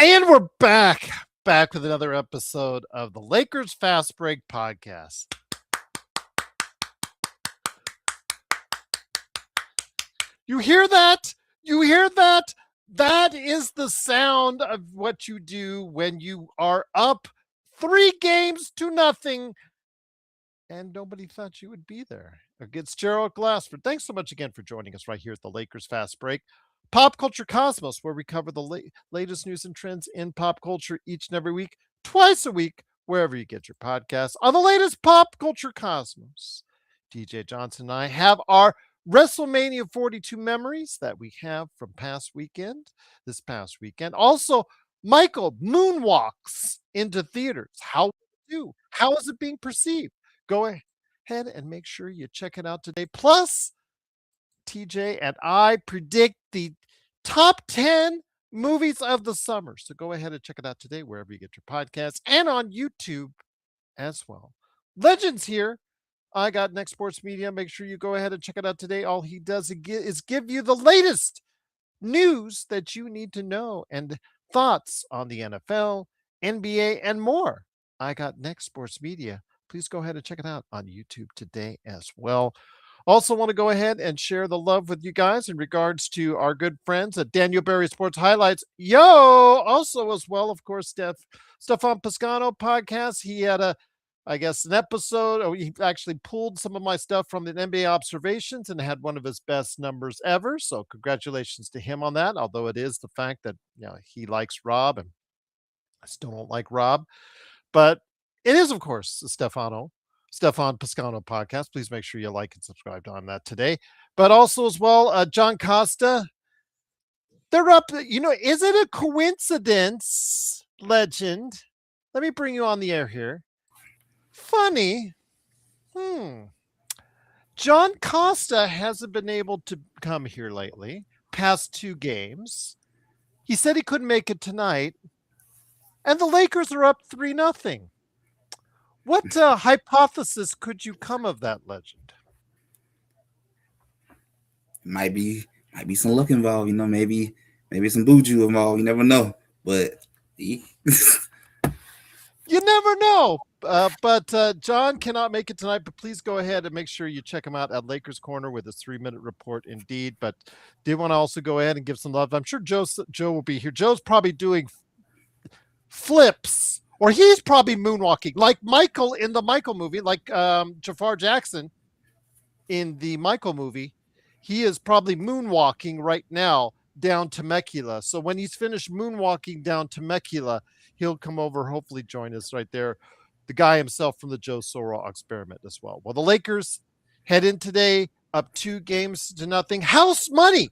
And we're back with another episode of the Lakers Fast Break podcast. You hear that? You hear that? That is the sound of what you do when you are up 3-0 and nobody thought you would be there against Gerald Glassford. Thanks so much again for joining us right here at the Lakers Fast Break. Pop Culture Cosmos, where we cover the latest news and trends in pop culture each and every week, twice a week, wherever you get your podcasts. On the latest Pop Culture Cosmos, DJ Johnson and I have our WrestleMania 42 memories that we have from this past weekend. Also, Michael moonwalks into theaters. How is it being perceived? Go ahead and make sure you check it out today. Plus, TJ and I predict the top 10 movies of the summer. So go ahead and check it out today, wherever you get your podcasts, and on YouTube as well. Legends here. I got Next Sports Media. Make sure you go ahead and check it out today. All he does is give you the latest news that you need to know and thoughts on the NFL, NBA, and more. I got Next Sports Media. Please go ahead and check it out on YouTube today as well. Also want to go ahead and share the love with you guys in regards to our good friends at Daniel Berry Sports Highlights. Also as well, of course, Stefan Piscano podcast. He had an episode. He actually pulled some of my stuff from the NBA observations and had one of his best numbers ever. So congratulations to him on that. Although it is the fact that he likes Rob and I still don't like Rob, but it is, of course, Stefan Piscano podcast. Please make sure you like and subscribe on that today. But also as well, John Costa. They're up. Is it a coincidence, legend? Let me bring you on the air here. Funny. John Costa hasn't been able to come here lately, past 2 games. He said he couldn't make it tonight. And the Lakers are up 3-0. What hypothesis could you come of that, legend? Might be some luck involved, maybe some buju involved. You never know, but you never know. But John cannot make it tonight. But please go ahead and make sure you check him out at Lakers Corner with his 3-minute report. Indeed, but did want to also go ahead and give some love. I'm sure Joe will be here. Joe's probably doing flips. Or he's probably moonwalking, like Michael in the Michael movie, like Jafar Jackson in the Michael movie. He is probably moonwalking right now down Temecula. So when he's finished moonwalking down Temecula, he'll come over, hopefully join us right there. The guy himself from the Joe Soro experiment as well. Well, the Lakers head in today up 2-0. House money.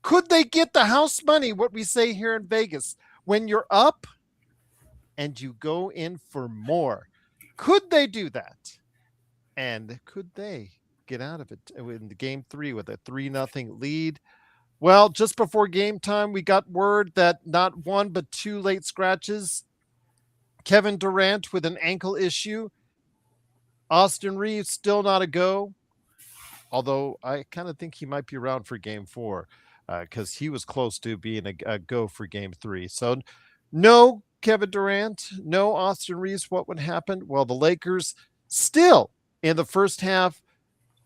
Could they get the house money? What we say here in Vegas. When you're up and you go in for more. Could they do that? And could they get out of it in the game 3 with a 3-0 lead? Well, just before game time, we got word that not 1 but 2 late scratches. Kevin Durant with an ankle issue. Austin Reaves still not a go. Although I kind of think he might be around for game 4 because he was close to being a go for game 3. So no Kevin Durant, no Austin Reaves. What would happen? Well, the Lakers still in the first half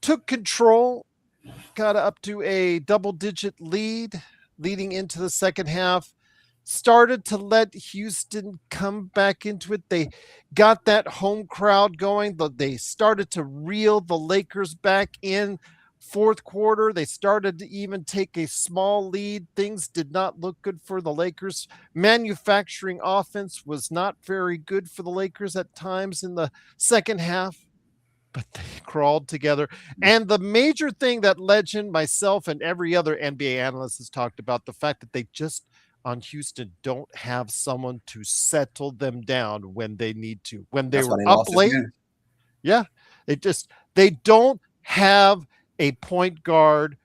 took control, got up to a double-digit lead leading into the second half, started to let Houston come back into it. They got that home crowd going, but they started to reel the Lakers back in. Fourth quarter, they started to even take a small lead. Things did not look good for the Lakers. Manufacturing offense was not very good for the Lakers at times in the second half, but they crawled together. And the major thing that legend, myself, and every other NBA analyst has talked about, the fact that they just on Houston don't have someone to settle them down when they need to. When they were up late, they don't have a point guard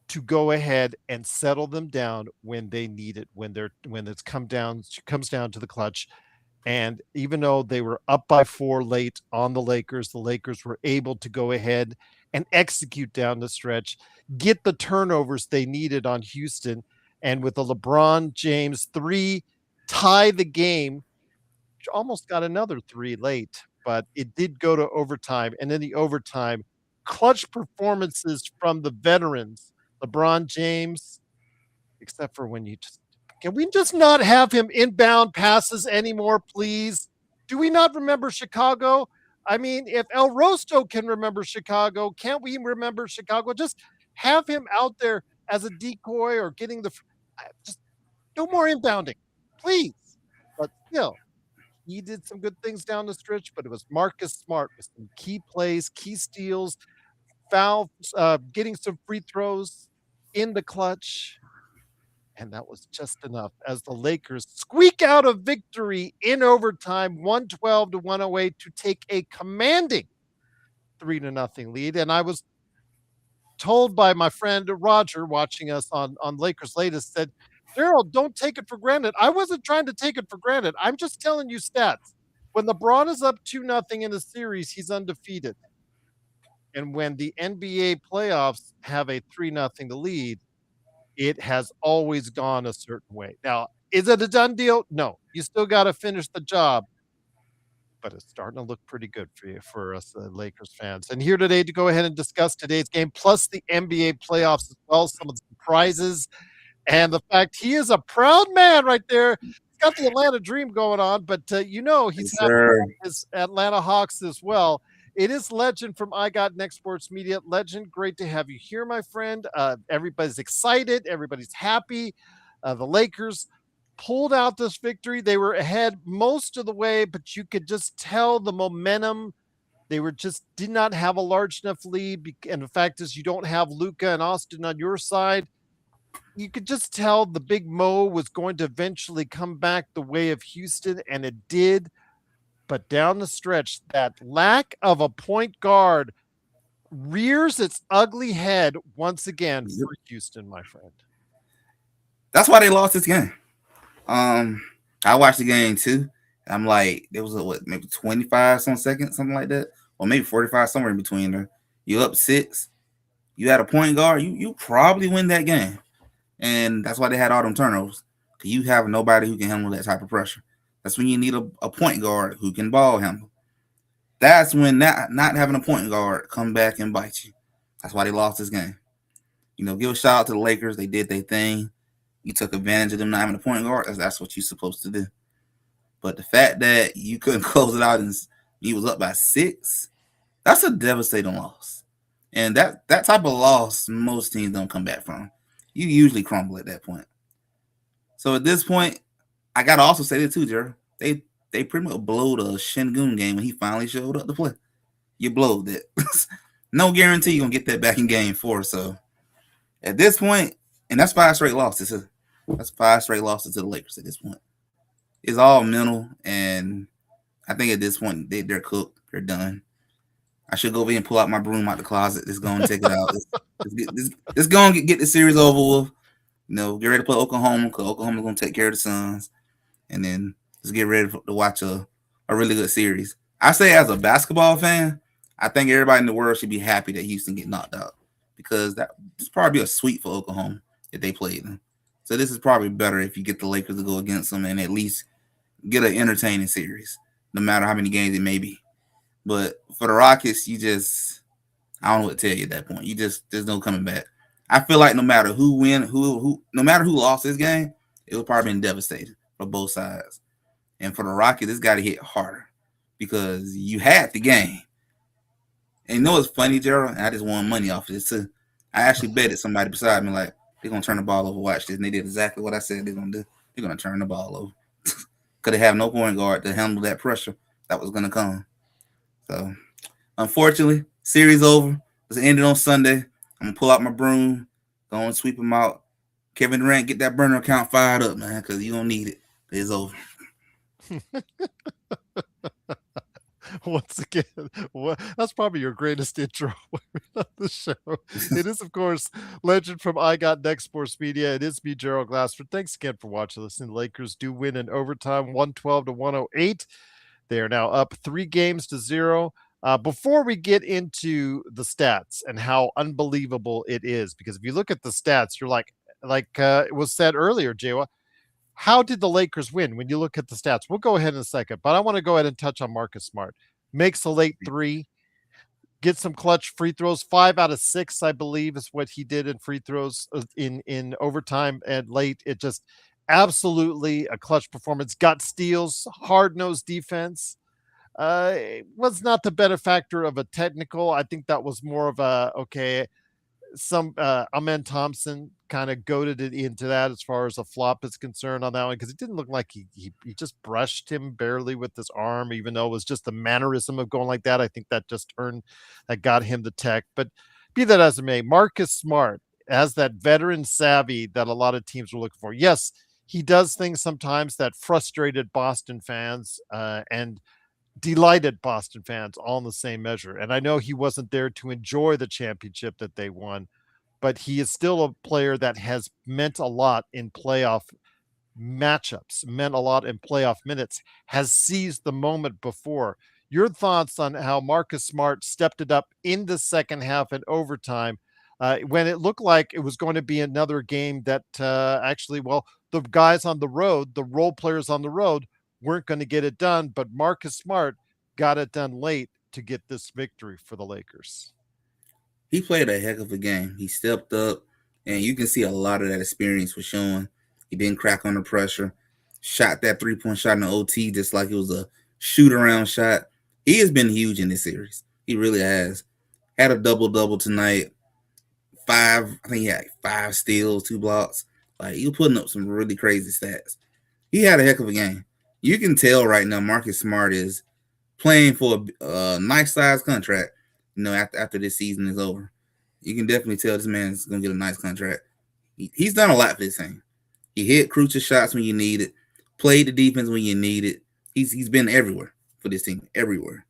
to go ahead and settle them down when they need it, when it's comes down to the clutch. And even though they were up by 4 late on the Lakers were able to go ahead and execute down the stretch, get the turnovers they needed on Houston. And with the LeBron James 3 tie the game, which almost got another three late, but it did go to overtime. And in the overtime, clutch performances from the veterans, LeBron James, except for when you just can we just not have him inbound passes anymore, please? Do we not remember Chicago? I mean, if El Rosto can remember Chicago, can't we remember Chicago? Just have him out there as a decoy or getting just no more inbounding, please. But still, he did some good things down the stretch, but it was Marcus Smart with some key plays, key steals, fouls, getting some free throws in the clutch. And that was just enough as the Lakers squeak out a victory in overtime, 112 to 108, to take a commanding 3-0 lead. And I was told by my friend Roger watching us on Lakers Latest said, Daryl, don't take it for granted. I wasn't trying to take it for granted. I'm just telling you stats. When LeBron is up 2-0 in a series, he's undefeated. And when the NBA playoffs have a 3-0 lead, it has always gone a certain way. Now, is it a done deal? No. You still got to finish the job, but it's starting to look pretty good for you, for us Lakers fans. And here today to go ahead and discuss today's game, plus the NBA playoffs as well, some of the surprises, and the fact he is a proud man right there. He's got the Atlanta dream going on, but he's Yes, happy sir. about his Atlanta Hawks as well. It is Legend from I Got Next Sports Media. Legend, great to have you here, my friend. Everybody's excited. Everybody's happy. The Lakers pulled out this victory. They were ahead most of the way, but you could just tell the momentum. They were just did not have a large enough lead. And the fact is, you don't have Luka and Austin on your side. You could just tell the big Mo was going to eventually come back the way of Houston, and it did. But down the stretch, that lack of a point guard rears its ugly head once again Yep. for Houston, my friend. That's why they lost this game. Um, I watched the game too. I'm like, there was maybe 25 some seconds, something like that, or maybe 45, somewhere in between there. You up six. You had a point guard. You probably win that game, and that's why they had all them turnovers. Cause you have nobody who can handle that type of pressure. That's when you need a point guard who can ball handle. That's when not having a point guard come back and bite you. That's why they lost this game. Give a shout out to the Lakers. They did their thing. You took advantage of them not having a point guard. That's what you're supposed to do. But the fact that you couldn't close it out and you was up by 6, that's a devastating loss. And that type of loss, most teams don't come back from. You usually crumble at that point. So at this point, I gotta also say this too, Jerry. They pretty much blowed a Shingun game when he finally showed up to play. You blowed it. No guarantee you're gonna get that back in game 4. So at this point, and that's 5 straight losses. That's 5 straight losses to the Lakers at this point. It's all mental, and I think at this point they're cooked. They're done. I should go over here and pull out my broom out the closet. Let's go and take it out. Let's go and get the series over with. Get ready to play Oklahoma because Oklahoma's going to take care of the Suns. And then let's get ready to watch a really good series. I say as a basketball fan, I think everybody in the world should be happy that Houston get knocked out because that's probably a sweep for Oklahoma if they played them. So this is probably better if you get the Lakers to go against them and at least get an entertaining series, no matter how many games it may be. But for the Rockets, I don't know what to tell you at that point. There's no coming back. I feel like no matter who no matter who lost this game, it would probably been devastating for both sides. And for the Rockets, it's got to hit harder because you had the game. And it's funny, Gerald? I just won money off of this too. I actually betted somebody beside me like they're gonna turn the ball over. Watch this, and they did exactly what I said they're gonna do. They're gonna turn the ball over. Because they have no point guard to handle that pressure that was gonna come. So unfortunately, series over. It's ended on Sunday. I'm gonna pull out my broom, go and sweep them out. Kevin Durant, get that burner account fired up, man, because you don't need it. It's over. Once again, that's probably your greatest intro on the show. It is, of course, Legend from I Got Next Sports Media. It is me, Gerald Glassford. Thanks again for watching. Listening. The Lakers do win in overtime, 112 to 108. They are now up 3-0. Before we get into the stats and how unbelievable it is, because if you look at the stats, you're like it was said earlier, Jawa, How did the Lakers win when you look at the stats? We'll go ahead in a second, but I want to go ahead and touch on Marcus Smart. Makes a late three, gets some clutch free throws. 5 out of 6, I believe, is what he did in free throws in overtime and late. It just absolutely a clutch performance. Got steals, hard nosed defense. Was not the benefactor of a technical. I think that was more of a okay, some Amen Thompson kind of goaded it into that as far as a flop is concerned on that one because it didn't look like he just brushed him barely with his arm, even though it was just the mannerism of going like that. I think that just turned that got him the tech. But be that as it may, Marcus Smart has that veteran savvy that a lot of teams were looking for. Yes, he does things sometimes that frustrated Boston fans and delighted Boston fans all in the same measure. And I know he wasn't there to enjoy the championship that they won, but he is still a player that has meant a lot in playoff matchups, meant a lot in playoff minutes, has seized the moment before. Your thoughts on how Marcus Smart stepped it up in the second half and overtime when it looked like it was going to be another game that actually, well, the guys on the road, the role players on the road, weren't going to get it done, but Marcus Smart got it done late to get this victory for the Lakers. He played a heck of a game. He stepped up, and you can see a lot of that experience was showing. He didn't crack under pressure. Shot that 3-point shot in the OT just like it was a shoot around shot. He has been huge in this series. He really has. Had a double double tonight. I think he had 5 steals, 2 blocks. Like he was putting up some really crazy stats. He had a heck of a game. You can tell right now Marcus Smart is playing for a nice size contract. After this season is over, you can definitely tell this man is gonna get a nice contract. He's done a lot for this team. He hit crucial shots when you need it, played the defense when you need it. He's been everywhere for this team, everywhere.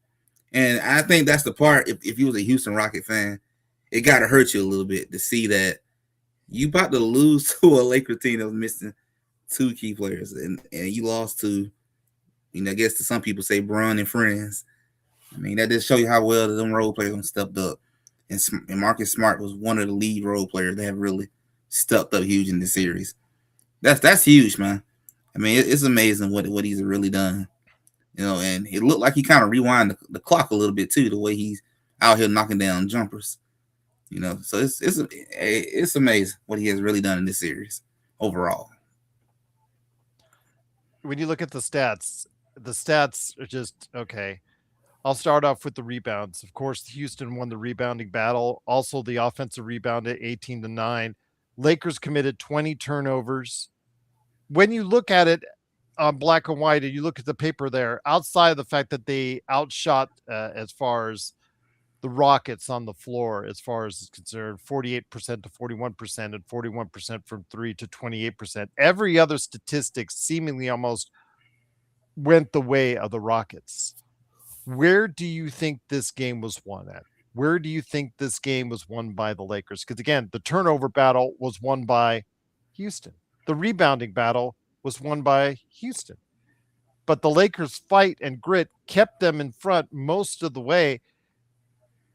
And I think that's the part. If you was a Houston Rocket fan, it got to hurt you a little bit to see that you about to lose to a Lakers team that was missing 2 key players, and you lost to, I guess to some people say Bron and friends. I mean, that just show you how well them role players stepped up. And Marcus Smart was one of the lead role players that have really stepped up huge in this series. That's huge, man. I mean, it's amazing what he's really done. And it looked like he kind of rewind the clock a little bit too, the way he's out here knocking down jumpers. So it's amazing what he has really done in this series overall. When you look at the stats are just okay. I'll start off with the rebounds. Of course, Houston won the rebounding battle. Also, the offensive rebound at 18-9. Lakers committed 20 turnovers. When you look at it on black and white, and you look at the paper there, outside of the fact that they outshot as far as the Rockets on the floor, as far as is concerned, 48% to 41%, and 41% from three to 28%. Every other statistic seemingly almost went the way of the Rockets. Where do you think this game was won at? Where do you think this game was won by the Lakers? Because again, the turnover battle was won by Houston. The rebounding battle was won by Houston. But the Lakers' fight and grit kept them in front most of the way,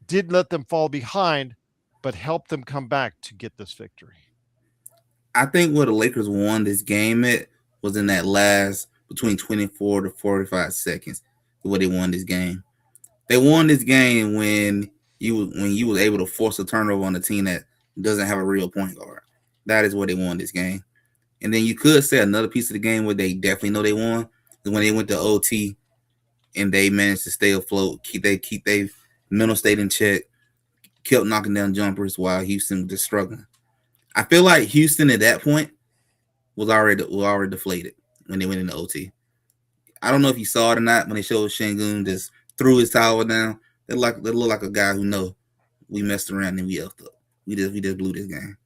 did let them fall behind, but helped them come back to get this victory. I think where the Lakers won this game at was in that last between 24 to 45 seconds. The way they won this game. They won this game when you was able to force a turnover on a team that doesn't have a real point guard. That is where they won this game. And then you could say another piece of the game where they definitely know they won is when they went to OT and they managed to stay afloat, keep their mental state in check, kept knocking down jumpers while Houston was just struggling. I feel like Houston at that point was already deflated when they went into OT. I don't know if you saw it or not when they showed Shingun just threw his towel down. They look like a guy who know we messed around and we effed up. We just blew this game.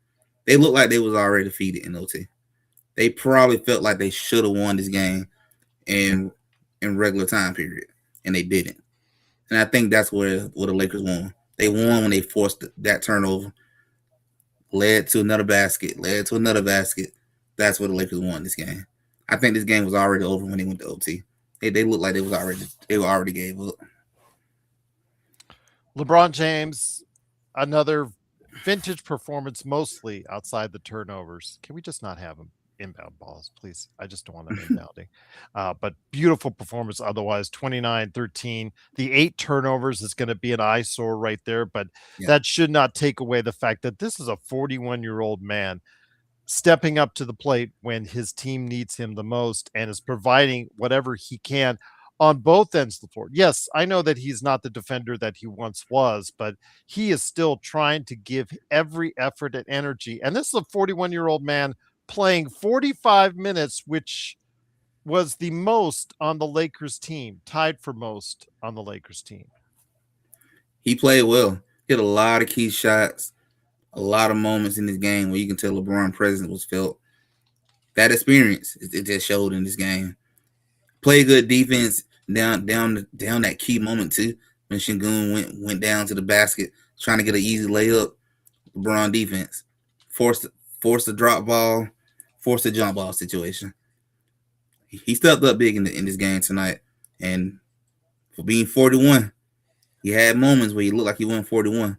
They looked like they was already defeated in OT. They probably felt like they should have won this game in regular time period, and they didn't. And I think that's where the Lakers won. They won when they forced that turnover, led to another basket, led to another basket. That's where the Lakers won this game. I think this game was already over when they went to OT. They looked like they were already gave up. LeBron James, another vintage performance, mostly outside the turnovers. Can we just not have him inbound balls, please. I just don't want them inbounding. But beautiful performance otherwise. 29-13. The 8 turnovers is going to be an eyesore right there, but Yeah. that should not take away the fact that this is a 41-year-old man stepping up to the plate when his team needs him the most and is providing whatever he can on both ends of the floor. Yes, I know that he's not the defender that he once was, but he is still trying to give every effort and energy. And this is a 41-year-old man playing 45 minutes, which was the most on the Lakers team, tied for most on the Lakers team. He played well. Hit a lot of key shots, a lot of moments in this game where you can tell LeBron's presence was felt. That experience, it just showed in this game. Play good defense down that key moment too. When Şengün went down to the basket trying to get an easy layup. LeBron defense forced forced the drop ball, forced the jump ball situation. He stepped up big in this game tonight, and for being 41, he had moments where he looked like he won 41.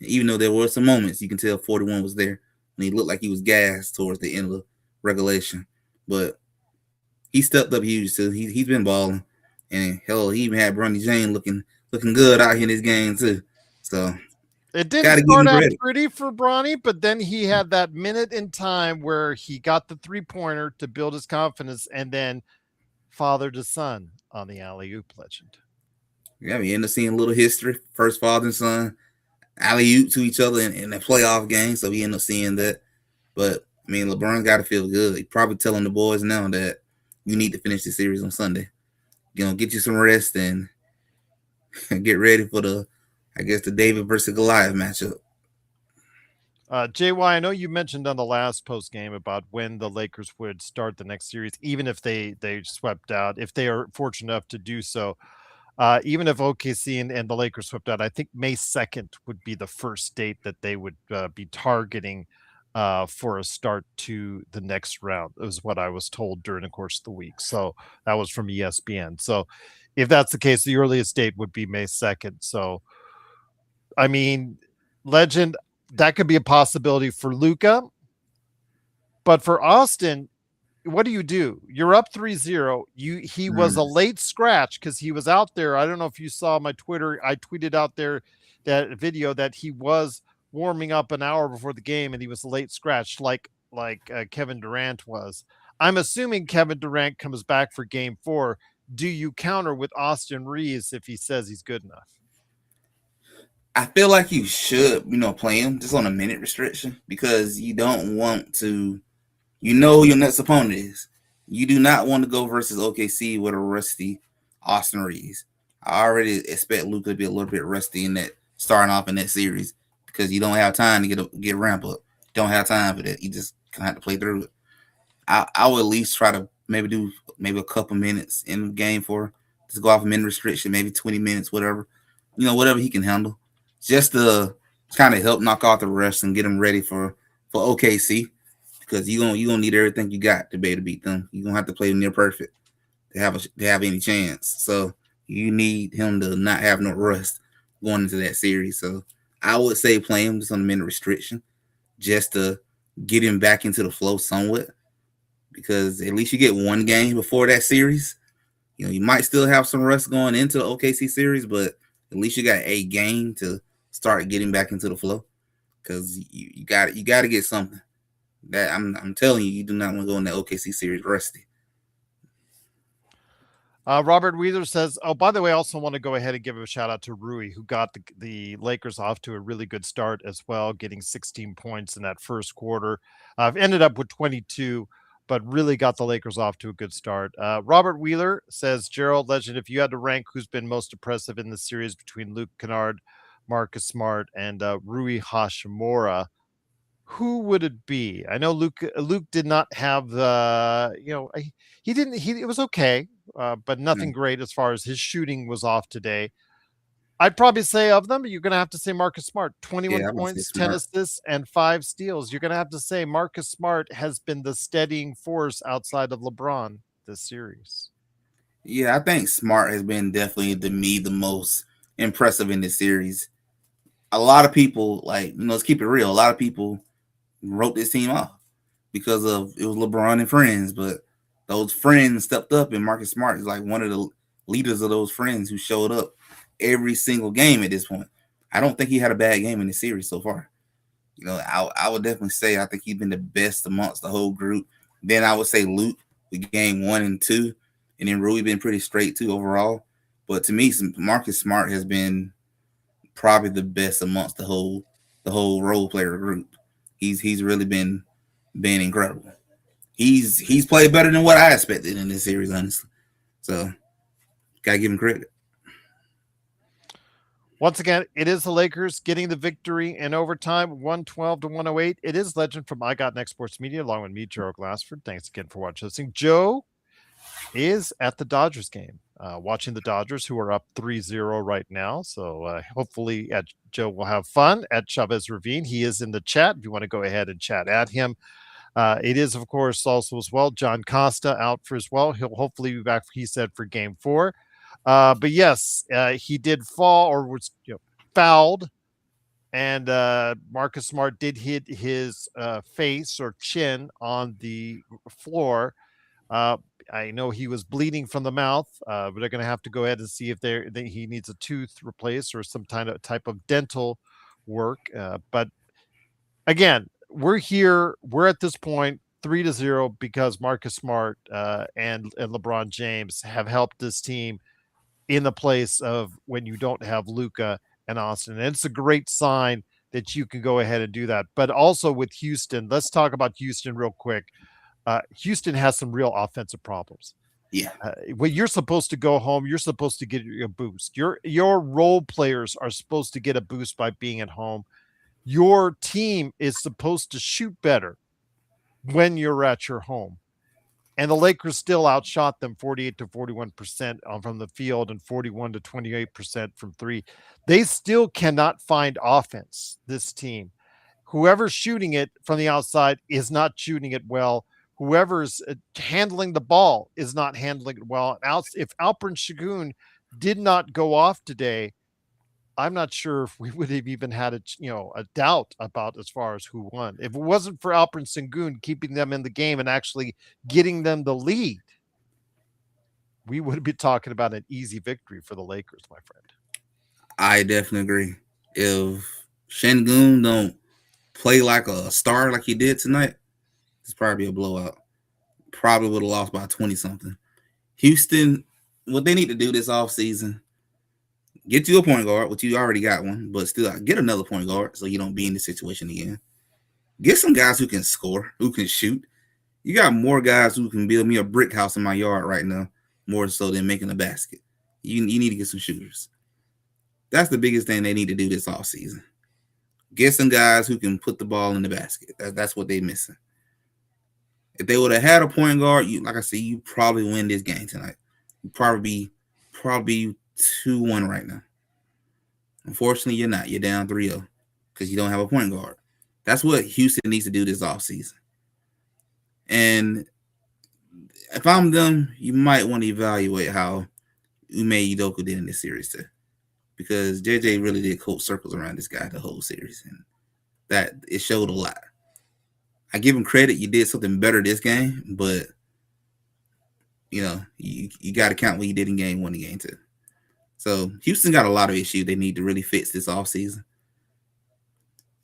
Even though there were some moments, you can tell 41 was there, and he looked like he was gassed towards the end of the regulation. But he stepped up huge too. He's been balling, and hell, he even had Bronny James looking good out here in this game too. So it didn't gotta give start him out credit. pretty for Bronny, but then he had that minute in time where he got the 3-pointer to build his confidence, and then father to son on the alley oop legend. Yeah, we end up seeing a little history. First father and son alley oop to each other in a playoff game, so we end up seeing that. But I mean, LeBron got to feel good. He's probably telling the boys now that you need to finish the series on Sunday. Get you some rest and get ready for the David versus Goliath matchup. JY, I know you mentioned on the last post game about when the Lakers would start the next series, even if they swept out, if they are fortunate enough to do so. Even if OKC and the Lakers swept out, I think May 2nd would be the first date that they would be targeting for a start to the next round, is what I was told during the course of the week. So that was from ESPN. So if that's the case, the earliest date would be May 2nd. So, I mean, legend, that could be a possibility for Luka. But for Austin, what do? You're up 3-0. He was a late scratch because he was out there. I don't know if you saw my Twitter. I tweeted out there that video that he was warming up an hour before the game and he was a late scratch like Kevin Durant was. I'm assuming Kevin Durant comes back for game 4. Do you counter with Austin Reaves if he says he's good enough? I feel like you should, play him just on a minute restriction because you don't want to. You know who your next opponent is. You do not want to go versus OKC with a rusty Austin Reaves. I already expect Luka to be a little bit rusty in that starting off in that series because you don't have time to get ramp up. You don't have time for that. You just kind of have to play through it. I would at least try to do a couple minutes in the game for just go off a minute restriction, maybe 20 minutes, whatever. Whatever he can handle, just to kind of help knock off the rest and get him ready for OKC. Because you're gonna need everything you got to be able to beat them. You're gonna have to play near perfect to have any chance. So you need him to not have no rust going into that series. So I would say play him just on a minute restriction, just to get him back into the flow somewhat. Because at least you get one game before that series. You might still have some rust going into the OKC series, but at least you got a game to start getting back into the flow. Because you got to get something. That I'm telling you, you do not want to go in that OKC series rusty. Robert Wheeler says, oh, by the way, I also want to go ahead and give a shout out to Rui, who got the Lakers off to a really good start as well, getting 16 points in that first quarter. I've ended up with 22, but really got the Lakers off to a good start. Robert Wheeler says, Gerald, legend, if you had to rank who's been most impressive in the series between Luke Kennard, Marcus Smart, and Rui Hashimura, who would it be? I know Luke did not have the, it was okay, but nothing great as far as his shooting was off today. I'd probably say of them, you're going to have to say Marcus Smart, 21 points, 10 assists, and 5 steals. You're going to have to say Marcus Smart has been the steadying force outside of LeBron this series. Yeah, I think Smart has been definitely to me the most impressive in this series. A lot of people, let's keep it real. A lot of people wrote this team off. because of it was LeBron and friends, but those friends stepped up, and Marcus Smart is like one of the leaders of those friends who showed up every single game at this point. I don't think he had a bad game in the series so far. I would definitely say I think he's been the best amongst the whole group. Then I would say Luke with game 1 and 2, and then Rui been pretty straight too overall. But to me, Marcus Smart has been probably the best amongst the whole role player group. He's really been incredible. He's played better than what I expected in this series, honestly. So gotta give him credit. Once again, it is the Lakers getting the victory in overtime, 112 to 108. It is Legend from I Got Next Sports Media, along with me, Joe Glassford. Thanks again for watching, listening. Joe is at the Dodgers game, watching the Dodgers, who are up 3-0 right now. So hopefully Joe will have fun at Chavez Ravine. He is in the chat. If you want to go ahead and chat at him. It is, of course, also as well, John Costa out for as well. He'll hopefully be back, he said, for game 4. But yes, he did fall or was fouled, and Marcus Smart did hit his face or chin on the floor. I know he was bleeding from the mouth, but they're going to have to go ahead and see if he needs a tooth replaced or some type of dental work. But again, we're at this point 3-0 because Marcus Smart and LeBron James have helped this team in the place of when you don't have Luka and Austin. And it's a great sign that you can go ahead and do that. But also with Houston, let's talk about Houston real quick. Houston has some real offensive problems. Yeah. When you're supposed to go home, you're supposed to get a boost. Your role players are supposed to get a boost by being at home. Your team is supposed to shoot better when you're at your home. And the Lakers still outshot them 48 to 41% from the field and 41 to 28% from three. They still cannot find offense, this team. Whoever's shooting it from the outside is not shooting it well. Whoever's handling the ball is not handling it well. If Alperen Şengün did not go off today, I'm not sure if we would have even had a doubt about as far as who won. If it wasn't for Alperen Şengün keeping them in the game and actually getting them the lead, we would be talking about an easy victory for the Lakers, my friend. I definitely agree. If Shengun don't play like a star like he did tonight, it's probably a blowout. Probably would have lost by 20 something. Houston, what they need to do this offseason, get you a point guard, which you already got one, but still get another point guard so you don't be in this situation again. Get some guys who can score, who can shoot. You got more guys who can build me a brick house in my yard right now, more so than making a basket. You need to get some shooters. That's the biggest thing they need to do this offseason. Get some guys who can put the ball in the basket. That's what they're missing. If they would have had a point guard, like I said, you probably win this game tonight. You probably 2-1 right now. Unfortunately, you're not. You're down 3-0 because you don't have a point guard. That's what Houston needs to do this offseason. And if I'm them, you might want to evaluate how Ime Udoka did in this series too. Because JJ really did coach circles around this guy the whole series. And that it showed a lot. I give him credit. You did something better this game, but you got to count what you did in game 1 and game 2. So Houston got a lot of issues they need to really fix this offseason.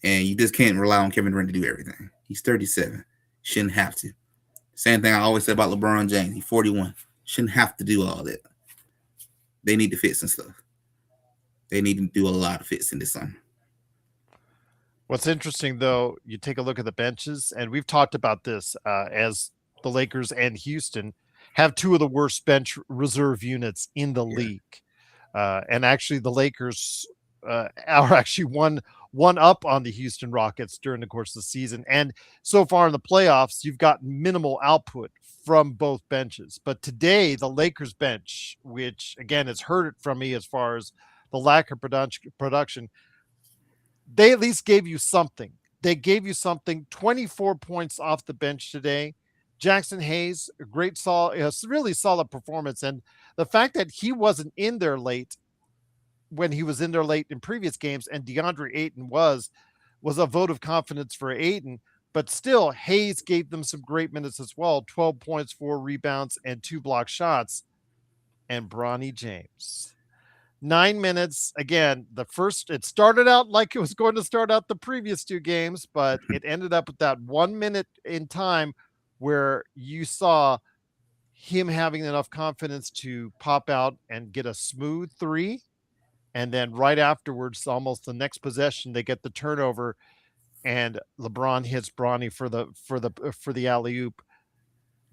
And you just can't rely on Kevin Durant to do everything. He's 37. Shouldn't have to. Same thing I always say about LeBron James. He's 41. Shouldn't have to do all that. They need to fix some stuff. They need to do a lot of fixing this summer. What's interesting, though, you take a look at the benches, and we've talked about this as the Lakers and Houston have two of the worst bench reserve units in the league. And actually, the Lakers are actually one up on the Houston Rockets during the course of the season. And so far in the playoffs, you've got minimal output from both benches. But today, the Lakers bench, which, again, has hurt it from me as far as the lack of production, they at least gave you something. They gave you something. 24 points off the bench today. Jackson Hayes, a really solid performance. And the fact that he wasn't in there late when he was in there late in previous games, and DeAndre Ayton was a vote of confidence for Ayton. But still, Hayes gave them some great minutes as well. 12 points, 4 rebounds, and 2 block shots. And Bronny James, 9 minutes. Again, it started out like it was going to start out the previous 2 games, but it ended up with that 1 minute in time where you saw him having enough confidence to pop out and get a smooth three. And then right afterwards, almost the next possession, they get the turnover and LeBron hits Bronny for the alley oop.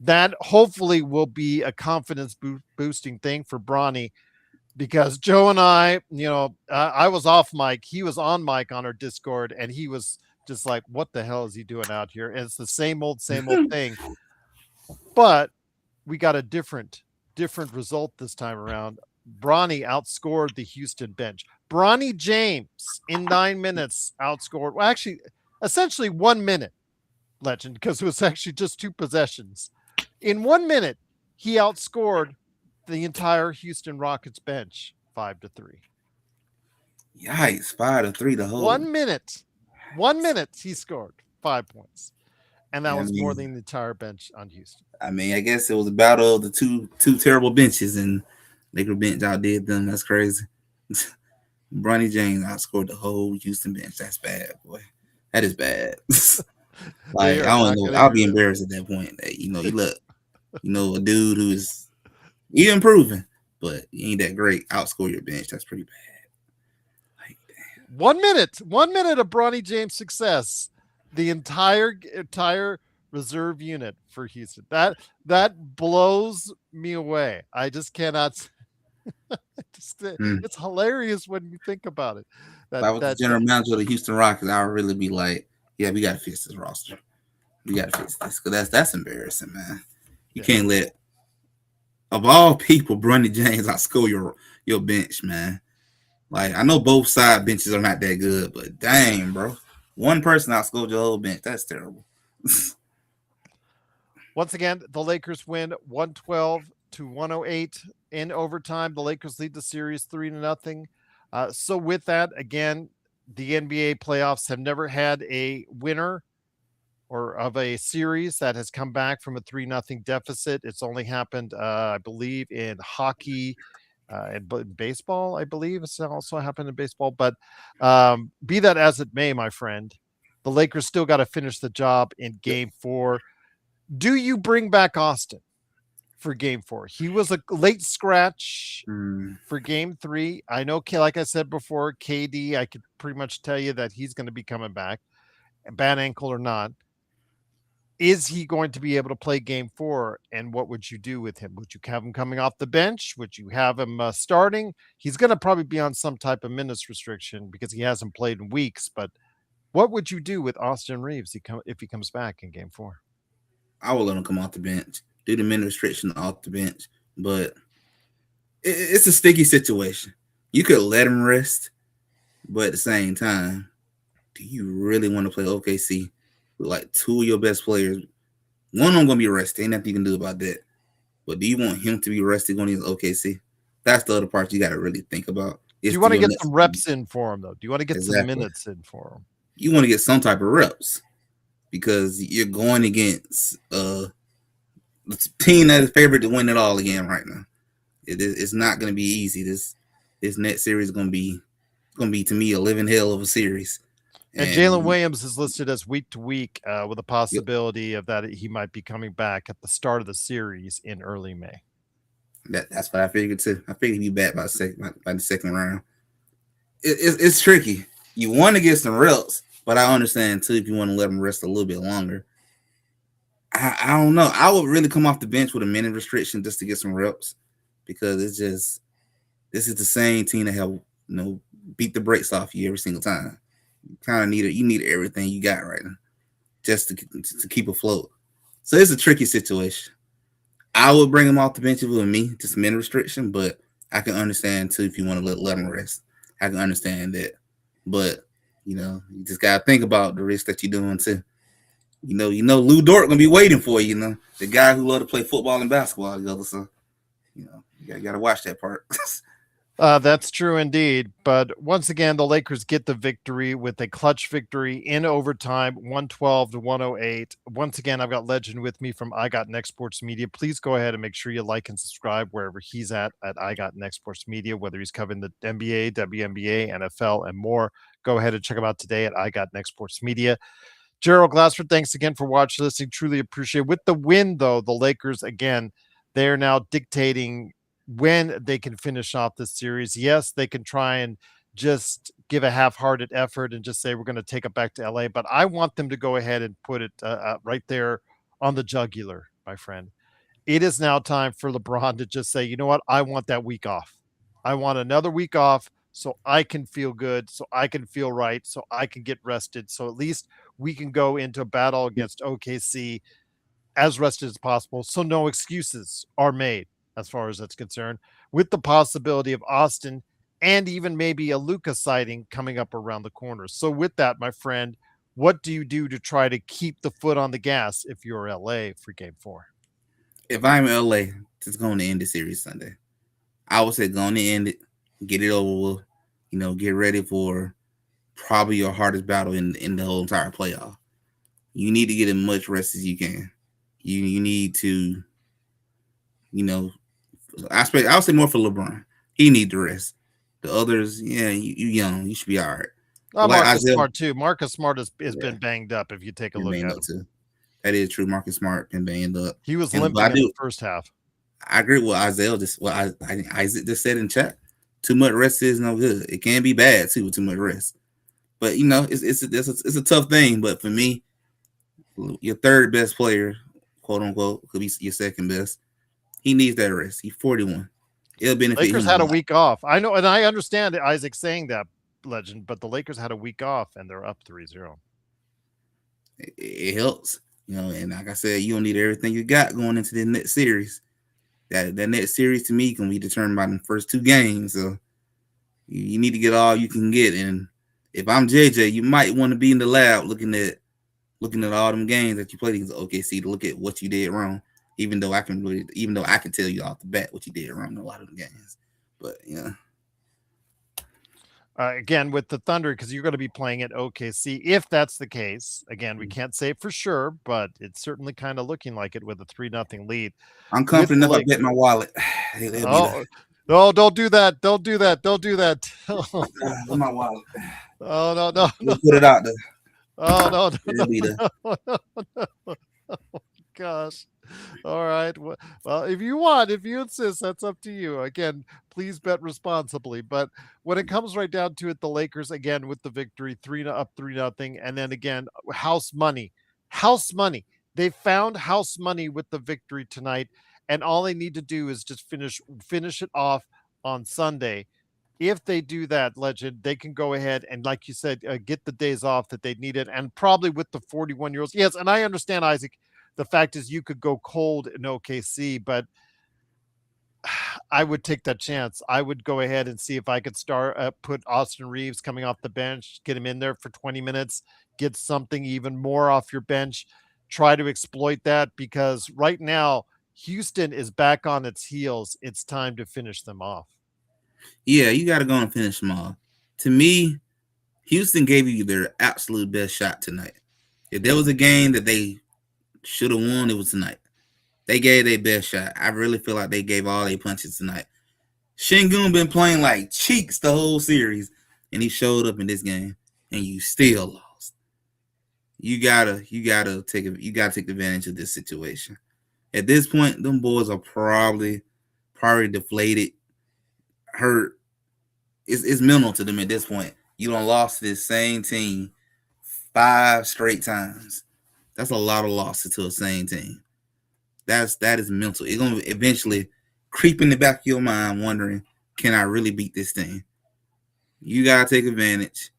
That hopefully will be a confidence boosting thing for Bronny, because Joe and I, I was off mic, he was on mic on our Discord, and he was just like, "What the hell is he doing out here?" And it's the same old thing. But we got a different result this time around. Bronny outscored the Houston bench. Bronny James in 9 minutes outscored. Well, actually, essentially 1 minute, Legend, because it was actually just 2 possessions. In 1 minute, he outscored the entire Houston Rockets bench 5-3. Yikes, 5-3 the whole. 1 minute. 1 minute he scored 5 points. And that was more than the entire bench on Houston. I mean, I guess it was a battle of the two terrible benches, and Laker bench outdid them. That's crazy. Bronny James outscored the whole Houston bench. That's bad, boy. That is bad. Like, I don't know. I'll be embarrassed at that point. That, you look, a dude who is improving, but he ain't that great. Outscore your bench. That's pretty bad. Like, 1 minute of Bronny James success. The entire reserve unit for Houston. That blows me away. I just cannot. It's hilarious when you think about it. If I was the general manager of the Houston Rockets, I would really be like, "Yeah, we got to fix this roster. We got to fix this, because that's embarrassing, man. You can't let, of all people, Bronny James outscore your bench, man. Like, I know both side benches are not that good, but dang, bro, one person outscored your whole bench. That's terrible." Once again, the Lakers win 112-108 in overtime. The Lakers lead the series 3-0. So with that, again, the NBA playoffs have never had a winner or of a series that has come back from a 3-0 deficit. It's only happened, I believe, in hockey, and baseball. I believe it's also happened in baseball. But be that as it may, my friend, the Lakers still got to finish the job in Game 4. Do you bring back Austin for Game 4? He was a late scratch for Game 3. I know, like I said before, KD, I could pretty much tell you that he's going to be coming back, bad ankle or not. Is he going to be able to play Game 4? And what would you do with him? Would you have him coming off the bench? Would you have him starting? He's going to probably be on some type of minutes restriction because he hasn't played in weeks. But what would you do with Austin Reaves if he comes back in Game 4? I will let him come off the bench, do the minute restriction off the bench, but it's a sticky situation. You could let him rest, but at the same time, do you really want to play OKC with like 2 of your best players? One of them gonna be rested. Ain't nothing you can do about that. But do you want him to be rested going against OKC? That's the other part you got to really think about. Do you want to get some reps in for him, though? Do you want to get some minutes in for him? You want to get some type of reps, because you're going against the team that is favored to win it all again right now. It's not going to be easy. This net series is going to be to me a living hell of a series. And Jalen Williams is listed as week to week with a possibility of that he might be coming back at the start of the series in early May. That's what I figured too. I figured he'd be back by the second round. It's tricky. You want to get some reps, but I understand too if you want to let him rest a little bit longer. I don't know. I would really come off the bench with a minute restriction just to get some reps, because it's just, this is the same team that have beat the brakes off you every single time. You kind of need everything you got right now just to keep afloat. So it's a tricky situation. I would bring him off the bench with me, just a minute restriction, but I can understand too if you want to let him rest. I can understand that, but you just gotta think about the risk that you're doing too. Lou Dort gonna be waiting for you. The guy who loved to play football and basketball together. So you gotta watch that part. That's true indeed. But once again, the Lakers get the victory with a clutch victory in overtime, 112 to 108. Once again, I've got Legend with me from I Got Next Sports Media. Please go ahead and make sure you like and subscribe wherever he's at I Got Next Sports Media, whether he's covering the NBA, WNBA, NFL, and more. Go ahead and check him out today at I Got Next Sports Media. Gerald Glassford, thanks again for watching, listening. Truly appreciate it. With the win, though, the Lakers, again, they're now dictating when they can finish off this series. Yes, they can try and just give a half-hearted effort and just say we're going to take it back to LA, but I want them to go ahead and put it right there on the jugular, my friend. It is now time for LeBron to just say, you know what? I want that week off. I want another week off so I can feel good, so I can feel right, so I can get rested. So at least we can go into a battle against OKC as rested as possible. So no excuses are made as far as that's concerned, with the possibility of Austin and even maybe a Luka sighting coming up around the corner. So with that, my friend, what do you do to try to keep the foot on the gas if you're LA for game four? If I'm in LA, just going to end the series Sunday. I would say going to end it, get it over with. Get ready for probably your hardest battle in the whole entire playoff. You need to get as much rest as you can. You need to, you know, I would say more for LeBron. He need the rest. The others, yeah, you young, you should be all right. But like Marcus Isaiah, Smart too. Marcus Smart has yeah, been banged up. If you take a been look banged at up him, too. That is true. Marcus Smart been banged up, he was and but limping in the first half. I agree with Isaiah. Isaac just said in chat. Too much rest is no good. It can be bad too with too much rest. But it's a tough thing. But for me, your third best player, quote unquote, could be your second best. He needs that rest. He's 41. It'll benefit Lakers him a had a lot. week off. I know, and I understand Isaac saying that, Legend, but the Lakers had a week off and they're up 3-0. It helps, And like I said, you don't need everything you got going into the next series. That next series to me can be determined by the first two games. So you need to get all you can get. And if I'm JJ, you might want to be in the lab looking at all them games that you played against OKC to look at what you did wrong. Even though I can tell you off the bat what you did wrong in a lot of the games. But yeah. Again, with the Thunder, because you're going to be playing at OKC. If that's the case, again, we can't say for sure, but it's certainly kind of looking like it with a 3-0 lead. I'm With confident the enough I Lake, bet my wallet. It'll be there. oh, no, don't do that. Don't do that. Don't do that. Oh, With my wallet. no, no, no. We'll put it out there. Oh, no, no, It'll be there. no, no, no. Gosh. All right. Well, if you want, if you insist, that's up to you. Again, please bet responsibly. But when it comes right down to it, the Lakers again with the victory, up 3-0, and then again, house money, house money. They found house money with the victory tonight, and all they need to do is just finish it off on Sunday. If they do that, Legend, they can go ahead and, like you said, get the days off that they needed, and probably with the 41-year-olds. Yes, and I understand, Isaac. The fact is, you could go cold in OKC, but I would take that chance. I would go ahead and see if I could put Austin Reaves coming off the bench, get him in there for 20 minutes, get something even more off your bench, try to exploit that because right now, Houston is back on its heels. It's time to finish them off. Yeah, you got to go and finish them off. To me, Houston gave you their absolute best shot tonight. If there was a game that they should have won, it was tonight. They gave their best shot. I really feel like they gave all their punches tonight. Şengün been playing like cheeks the whole series, and he showed up in this game, and you still lost. You gotta take advantage of this situation. At this point, them boys are probably deflated, hurt. It's mental to them at this point. You done lost to this same team 5 straight times. That's a lot of losses to the same team. That is mental. It's gonna eventually creep in the back of your mind, wondering, can I really beat this thing? You gotta take advantage.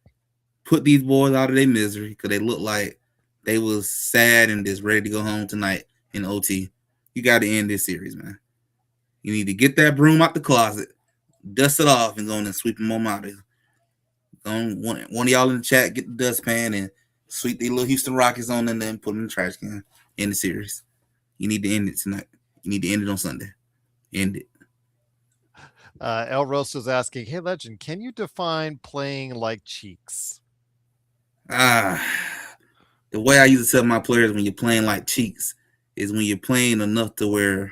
Put these boys out of their misery because they look like they was sad and just ready to go home tonight in OT. You got to end this series, man. You need to get that broom out the closet, dust it off, and go and sweep them on out of here. One of y'all in the chat, get the dustpan and sweep the little Houston Rockets on and then put them in the trash can. End the series. You need to end it tonight. You need to end it on Sunday. End it. El Rosa's asking, "Hey, Legend, can you define playing like Cheeks?" Ah, the way I used to tell my players when you're playing like cheeks is when you're playing enough to where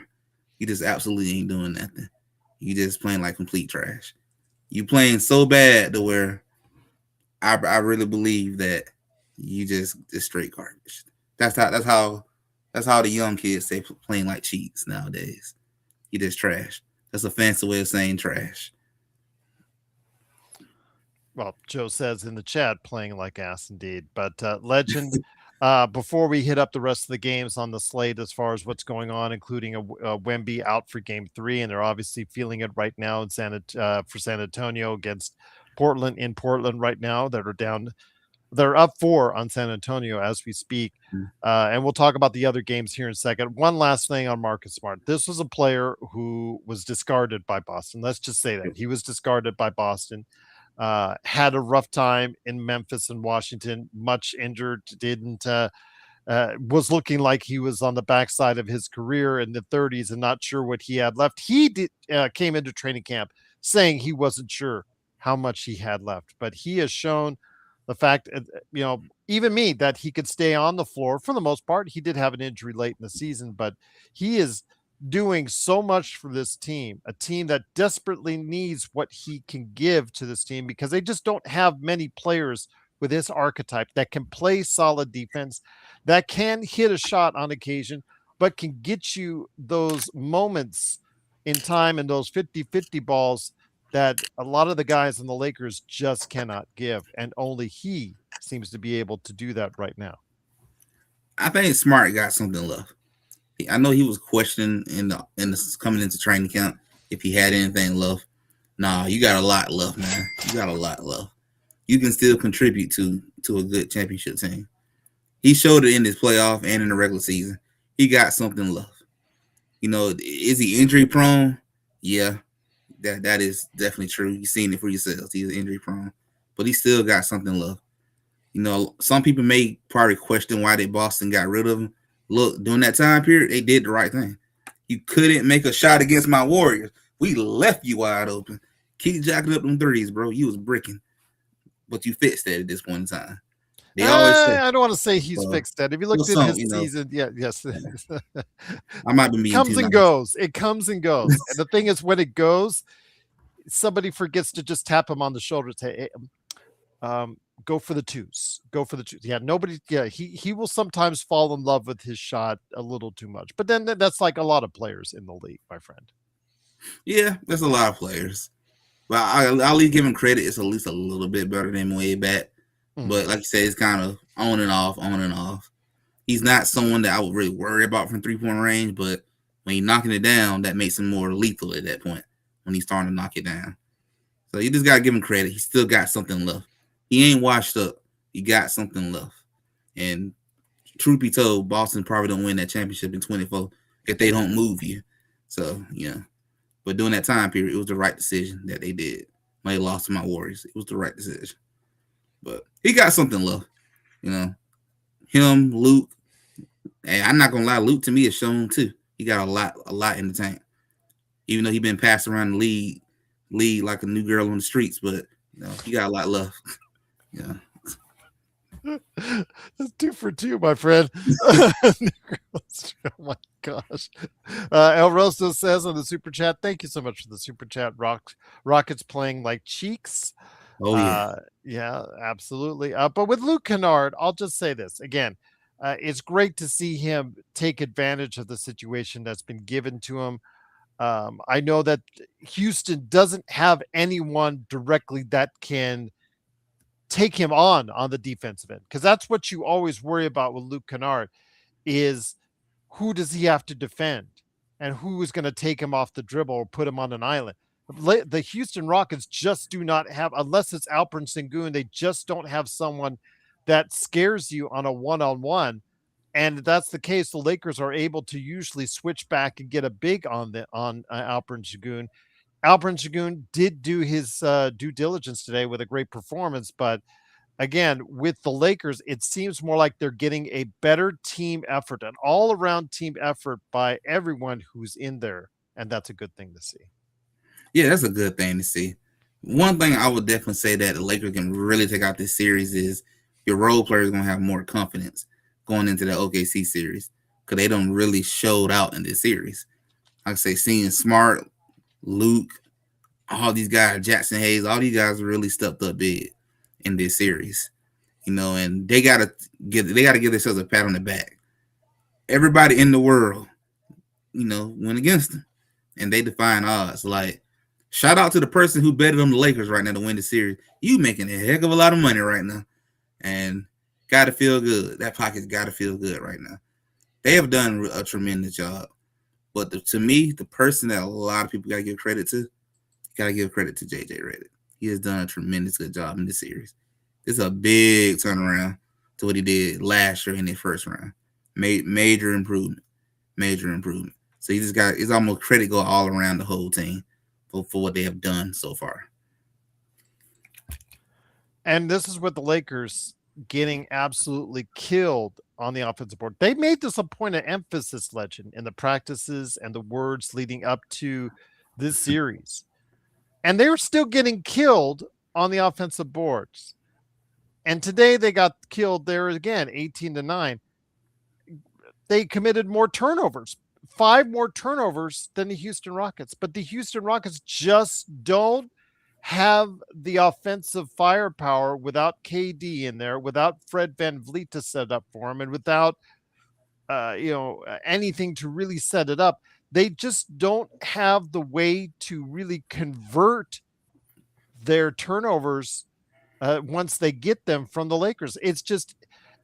you just absolutely ain't doing nothing. You just playing like complete trash. You playing so bad to where I really believe that you just straight garbage. That's how the young kids say playing like cheats nowadays. You just trash. That's a fancy way of saying trash. Well, Joe says in the chat, playing like ass indeed. But Legend, before we hit up the rest of the games on the slate, as far as what's going on, including a Wemby out for Game 3, and they're obviously feeling it right now in for San Antonio against Portland in Portland right now. That are down, they're up 4 on San Antonio as we speak. And we'll talk about the other games here in a second. One last thing on Marcus Smart. This was a player who was discarded by Boston. Let's just say that he was discarded by Boston. Had a rough time in Memphis and Washington, much injured, didn't was looking like he was on the backside of his career in the 30s and not sure what he had left. He came into training camp saying he wasn't sure how much he had left, but he has shown the fact, even me, that he could stay on the floor for the most part. He did have an injury late in the season, but he is doing so much for this team, a team that desperately needs what he can give to this team because they just don't have many players with his archetype that can play solid defense, that can hit a shot on occasion, but can get you those moments in time and those 50-50 balls that a lot of the guys in the Lakers just cannot give. And only he seems to be able to do that right now. I think Smart got something left. I know he was questioning in the coming into training camp if he had anything left. Nah, you got a lot left, man. You got a lot left. You can still contribute to a good championship team. He showed it in his playoff and in the regular season. He got something left. Is he injury prone? Yeah, that is definitely true. You've seen it for yourselves. He's injury prone, but he still got something left. Some people may probably question why they Boston got rid of him. Look, during that time period, they did the right thing. You couldn't make a shot against my Warriors. We left you wide open. Keep jacking up them threes, bro. You was bricking, but you fixed that at this point in time. They always say, I don't want to say he's fixed that. If you looked at his season, yes. I might be It being comes too and nice. goes. It comes and goes. And the thing is, when it goes, somebody forgets to just tap him on the shoulder to say, hey, go for the twos. Go for the twos. Yeah, nobody. Yeah, he will sometimes fall in love with his shot a little too much. But then that's like a lot of players in the league, my friend. Yeah, there's a lot of players. But I'll at least give him credit. It's at least a little bit better than way back. But like you said, it's kind of on and off, on and off. He's not someone that I would really worry about from 3-point range, but when he's knocking it down, that makes him more lethal at that point when he's starting to knock it down. So you just gotta give him credit. He still got something left. He ain't washed up. He got something left. And truth be told, Boston probably don't win that championship in 24 if they don't move you. So yeah. But during that time period, it was the right decision that they did. When they lost to my Warriors, it was the right decision. But he got something left. Him, Luke. Hey, I'm not gonna lie, Luke to me is shown too. He got a lot in the tank. Even though he been passed around the league like a new girl on the streets, but he got a lot left. Yeah. That's 2 for 2, my friend. Oh my gosh. El Rosto says on the super chat, thank you so much for the super chat. Rockets playing like cheeks. Oh yeah. Yeah, absolutely. But with Luke Kennard, I'll just say this again. It's great to see him take advantage of the situation that's been given to him. I know that Houston doesn't have anyone directly that can take him on the defensive end, because that's what you always worry about with Luke Kennard is who does he have to defend and who is going to take him off the dribble or put him on an island. The Houston Rockets just do not have, unless it's Alperen Sengun, they just don't have someone that scares you on a one-on-one. And if that's the case, the Lakers are able to usually switch back and get a big on Alperen Sengun. Alperen Sengun did do his due diligence today with a great performance, but again, with the Lakers, it seems more like they're getting a better team effort, an all-around team effort by everyone who's in there, and that's a good thing to see. Yeah, that's a good thing to see. One thing I would definitely say that the Lakers can really take out this series is your role players gonna have more confidence going into the OKC series because they don't really showed out in this series. Like I say, seeing Smart, Luke, all these guys, Jackson Hayes, all these guys really stepped up big in this series. And they gotta give themselves a pat on the back. Everybody in the world, went against them, and they define odds. Like, shout out to the person who betted on the Lakers right now to win the series. You making a heck of a lot of money right now, and gotta feel good. That pocket's gotta feel good right now. They have done a tremendous job. But to me, the person that a lot of people gotta give credit to, gotta give credit to JJ Redick. He has done a tremendous good job in this series. It's a big turnaround to what he did last year in the first round. Major improvement, major improvement. So it's almost credit go all around the whole team for what they have done so far. And this is with the Lakers getting absolutely killed on the offensive board. They made this a point of emphasis, Legend, in the practices and the words leading up to this series. And they were still getting killed on the offensive boards. And today they got killed there again, 18-9. They committed more turnovers, 5 more turnovers than the Houston Rockets. But the Houston Rockets just don't have the offensive firepower without KD in there, without Fred VanVleet to set up for him, and without anything to really set it up. They just don't have the way to really convert their turnovers once they get them from the Lakers. It's just,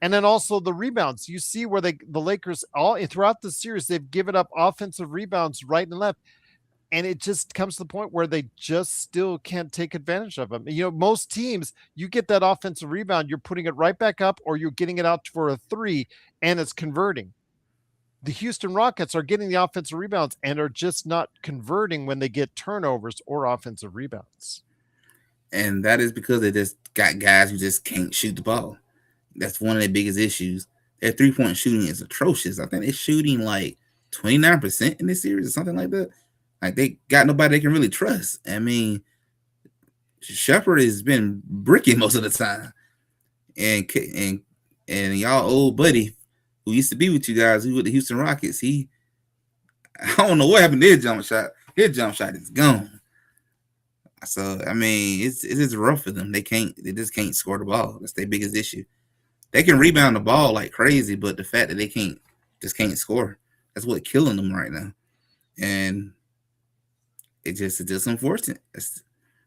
and then also the rebounds. You see where the Lakers all throughout the series they've given up offensive rebounds right and left, and it just comes to the point where they just still can't take advantage of them. Most teams, you get that offensive rebound, you're putting it right back up, or you're getting it out for a three, and it's converting. The Houston Rockets are getting the offensive rebounds and are just not converting when they get turnovers or offensive rebounds. And that is because they just got guys who just can't shoot the ball. That's one of their biggest issues. Their 3-point shooting is atrocious. I think they're shooting like 29% in this series or something like that. Like, they got nobody they can really trust. I mean, Shepard has been bricking most of the time, and y'all old buddy who used to be with you guys, who with the Houston Rockets, I don't know what happened to his jump shot. His jump shot is gone. So I mean, it's rough for them. They just can't score the ball. That's their biggest issue. They can rebound the ball like crazy, but the fact that they can't score, that's what killing them right now. And it's just unfortunate.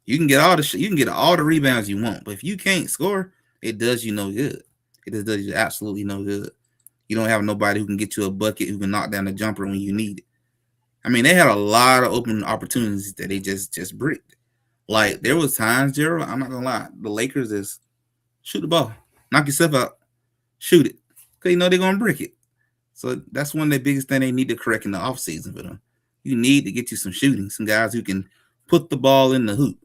You can get all the rebounds you want, but if you can't score, it does you no good. It just does you absolutely no good. You don't have nobody who can get you a bucket, who can knock down the jumper when you need it. I mean, they had a lot of open opportunities that they just bricked. Like, there was times, Gerald, I'm not gonna lie, the Lakers is shoot the ball, knock yourself out, shoot it, because they're gonna brick it. So that's one of the biggest thing they need to correct in the offseason for them. You need to get you some shooting, some guys who can put the ball in the hoop.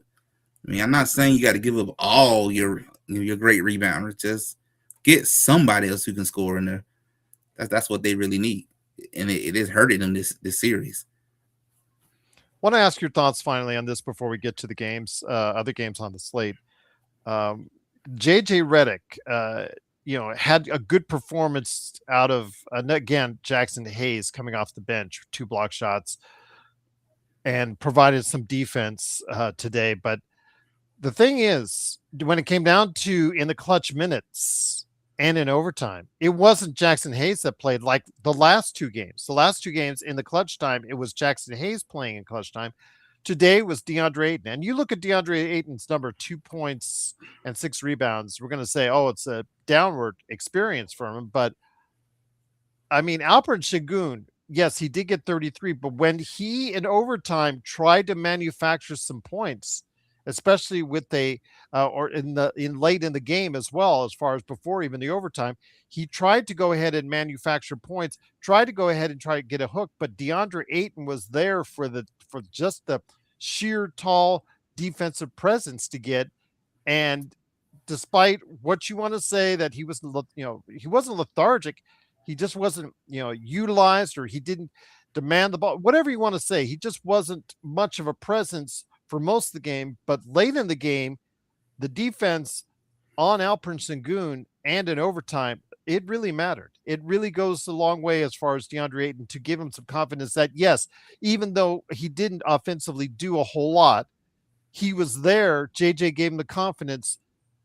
I mean, I'm not saying you got to give up all your great rebounders. Just get somebody else who can score in there. That's what they really need, and it is hurting them this series. Want to ask your thoughts finally on this before we get to the games, other games on the slate. JJ Redick, had a good performance out of again Jackson Hayes coming off the bench, 2 block shots, and provided some defense today. But the thing is, when it came down to in the clutch minutes and in overtime, it wasn't Jackson Hayes that played like the last 2 games. The last 2 games in the clutch time, it was Jackson Hayes playing in clutch time. Today was DeAndre Ayton. And you look at DeAndre Ayton's number, 2 points and 6 rebounds. We're going to say, oh, it's a downward experience for him. But I mean, Alperen Şengün, yes, he did get 33, but when he in overtime tried to manufacture some points, especially with or in late in the game as well, as far as before even the overtime, he tried to go ahead and manufacture points, tried to go ahead and try to get a hook, but DeAndre Ayton was there for just the sheer tall defensive presence to get. And despite what you want to say that he wasn't lethargic, he just wasn't utilized, or he didn't. demand the ball, whatever you want to say. He just wasn't much of a presence for most of the game. But late in the game, the defense on Alperen Sengun and in overtime, it really mattered. It really goes a long way as far as DeAndre Ayton to give him some confidence that, yes, even though he didn't offensively do a whole lot, he was there. JJ gave him the confidence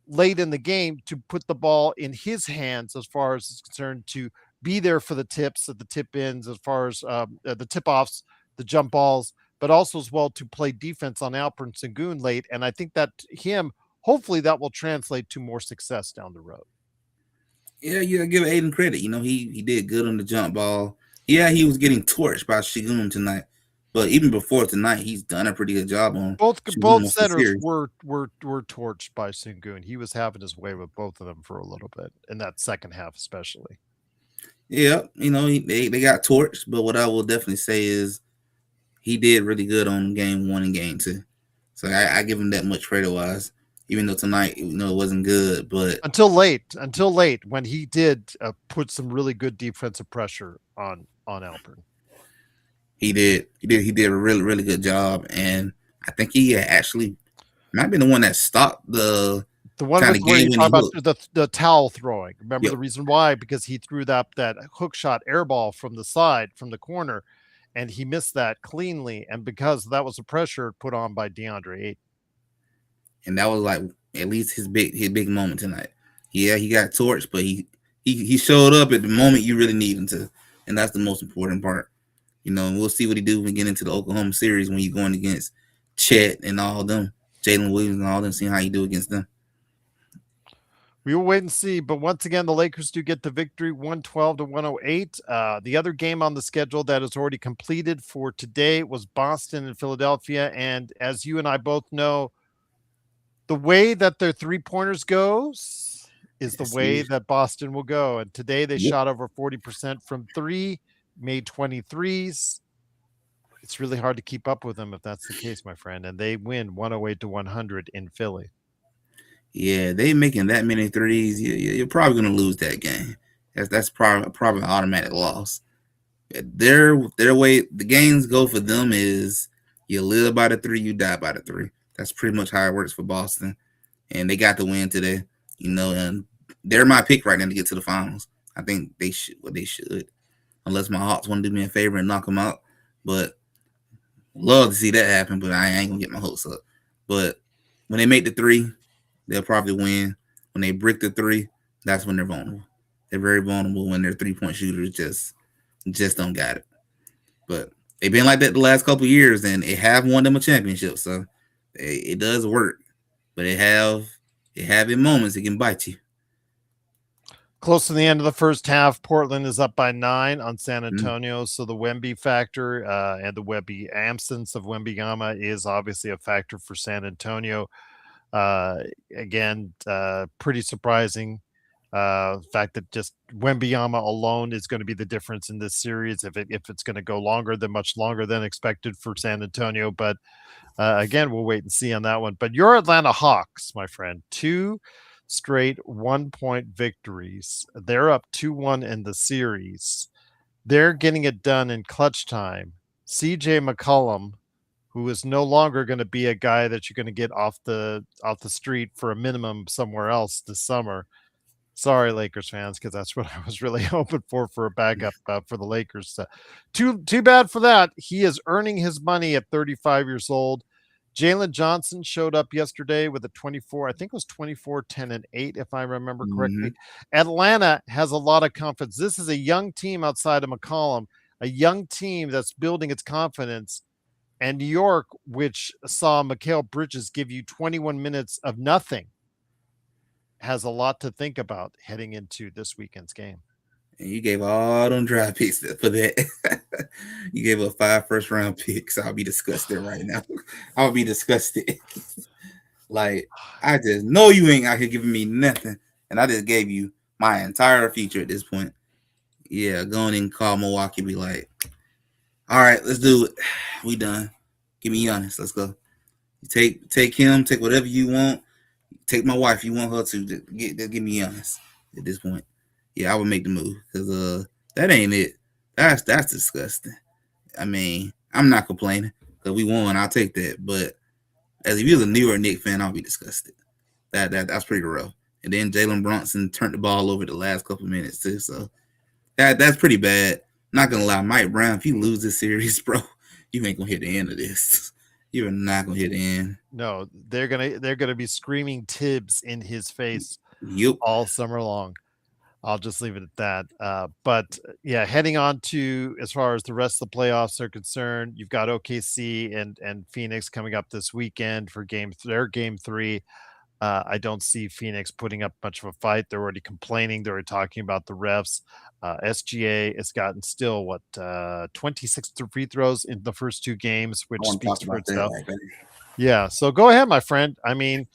late in the game to put the ball in his hands as far as it's concerned, to be there for the tips at the tip ins, as far as the tip offs, the jump balls, but also as well to play defense on Alperen Sengun late. And I think that hopefully that will translate to more success down the road. Yeah, you gotta give Aiden credit. He did good on the jump ball. Yeah, he was getting torched by Shigun tonight, but even before tonight, he's done a pretty good job on Shigun Both most of the centers series. were torched by Sengun. He was having his way with both of them for a little bit in that second half, especially. Yeah, they got torched, but what I will definitely say is he did really good on game one and game two. So I give him that much credit wise, even though tonight it wasn't good, but Until late when he did put some really good defensive pressure on Alpern. he did a really really good job, and I think he actually might be the one that stopped the The one kind was of where game you talk winning about hook. the towel throwing. Remember Yep, the reason why? Because he threw that hook shot air ball from the side, from the corner, and he missed that cleanly. And because that was the pressure put on by DeAndre Ayton. and that was like at least his big moment tonight. Yeah, he got torched, but he showed up at the moment you really need him to, and that's the most important part. And we'll see what he do when we get into the Oklahoma series when you're going against Chet and all them, Jalen Williams and all them, seeing how you do against them. We will wait and see. But once again, the Lakers do get the victory 112 to 108. The other game on the schedule that is already completed for today was Boston and Philadelphia. And as you and I both know, the way that their three pointers goes is the Yes, way yeah. that Boston will go. And today they Yep. shot over 40% from three, made 23s. It's really hard to keep up with them if that's the case, my friend. And they win 108 to 100 in Philly. Yeah, they making that many threes. You're probably gonna lose that game. That's probably an automatic loss. Their way the games go for them is you live by the three, you die by the three. That's pretty much how it works for Boston, and they got the win today. And they're my pick right now to get to the finals. I think they should. Well, they should, unless my Hawks want to do me a favor and knock them out. But love to see that happen. But I ain't gonna get my hopes up. But when they make the three, they'll probably win. When they brick the three, that's when they're vulnerable. They're very vulnerable when their 3-point shooters just don't got it. But they've been like that the last couple of years, and it have won them a championship. So it does work, but it have in moments it can bite you. Close to the end of the first half, Portland is up by 9 on San Mm. Antonio. So the Wemby factor and the Wemby absence of Wembyama is obviously a factor for San Antonio. Again, pretty surprising. The fact that just Wembyama alone is going to be the difference in this series if it's going to go much longer than expected for San Antonio. But again, we'll wait and see on that one. But your Atlanta Hawks, my friend, two straight 1-point victories. They're up 2-1 in the series. They're getting it done in clutch time. CJ McCollum, who is no longer going to be a guy that you're going to get off the street for a minimum somewhere else this summer. Sorry, Lakers fans, because that's what I was really hoping for a backup for the Lakers. Too bad for that. He is earning his money at 35 years old. Jalen Johnson showed up yesterday with a 24, I think it was 24, 10, and 8, if I remember Mm-hmm. correctly. Atlanta has a lot of confidence. This is a young team outside of McCollum, a young team that's building its confidence. And New York, which saw Mikal Bridges give you 21 minutes of nothing, has a lot to think about heading into this weekend's game. And you gave all them draft picks for that. You gave up 5 first-round picks. I'll be disgusted right now. I'll be disgusted. Like, I just know you ain't out here giving me nothing. And I just gave you my entire future at this point. Yeah, going and call Milwaukee, be like, all right, let's do it. We done. Give me Giannis. Let's go. Take him, take whatever you want. Take my wife. You want her to give me Giannis at this point. Yeah, I would make the move because that ain't it. That's disgusting. I mean, I'm not complaining because we won. I'll take that. But as if you're a New York Knicks fan, I'll be disgusted. That's pretty rough. And then Jalen Brunson turned the ball over the last couple minutes too. So that's pretty bad. Not gonna lie, Mike Brown, if you lose this series, bro, you ain't gonna hit the end of this. You're not gonna hit the end. No, they're gonna be screaming Tibbs in his face Yup. all summer long. I'll just leave it at that. But yeah, heading on to as far as the rest of the playoffs are concerned, you've got OKC and Phoenix coming up this weekend for their game three. I don't see Phoenix putting up much of a fight. They're already complaining. They're already talking about the refs. SGA has gotten still 26 free throws in the first two games, I which want to talk speaks for about that itself. right there. Yeah. So go ahead, my friend. I mean,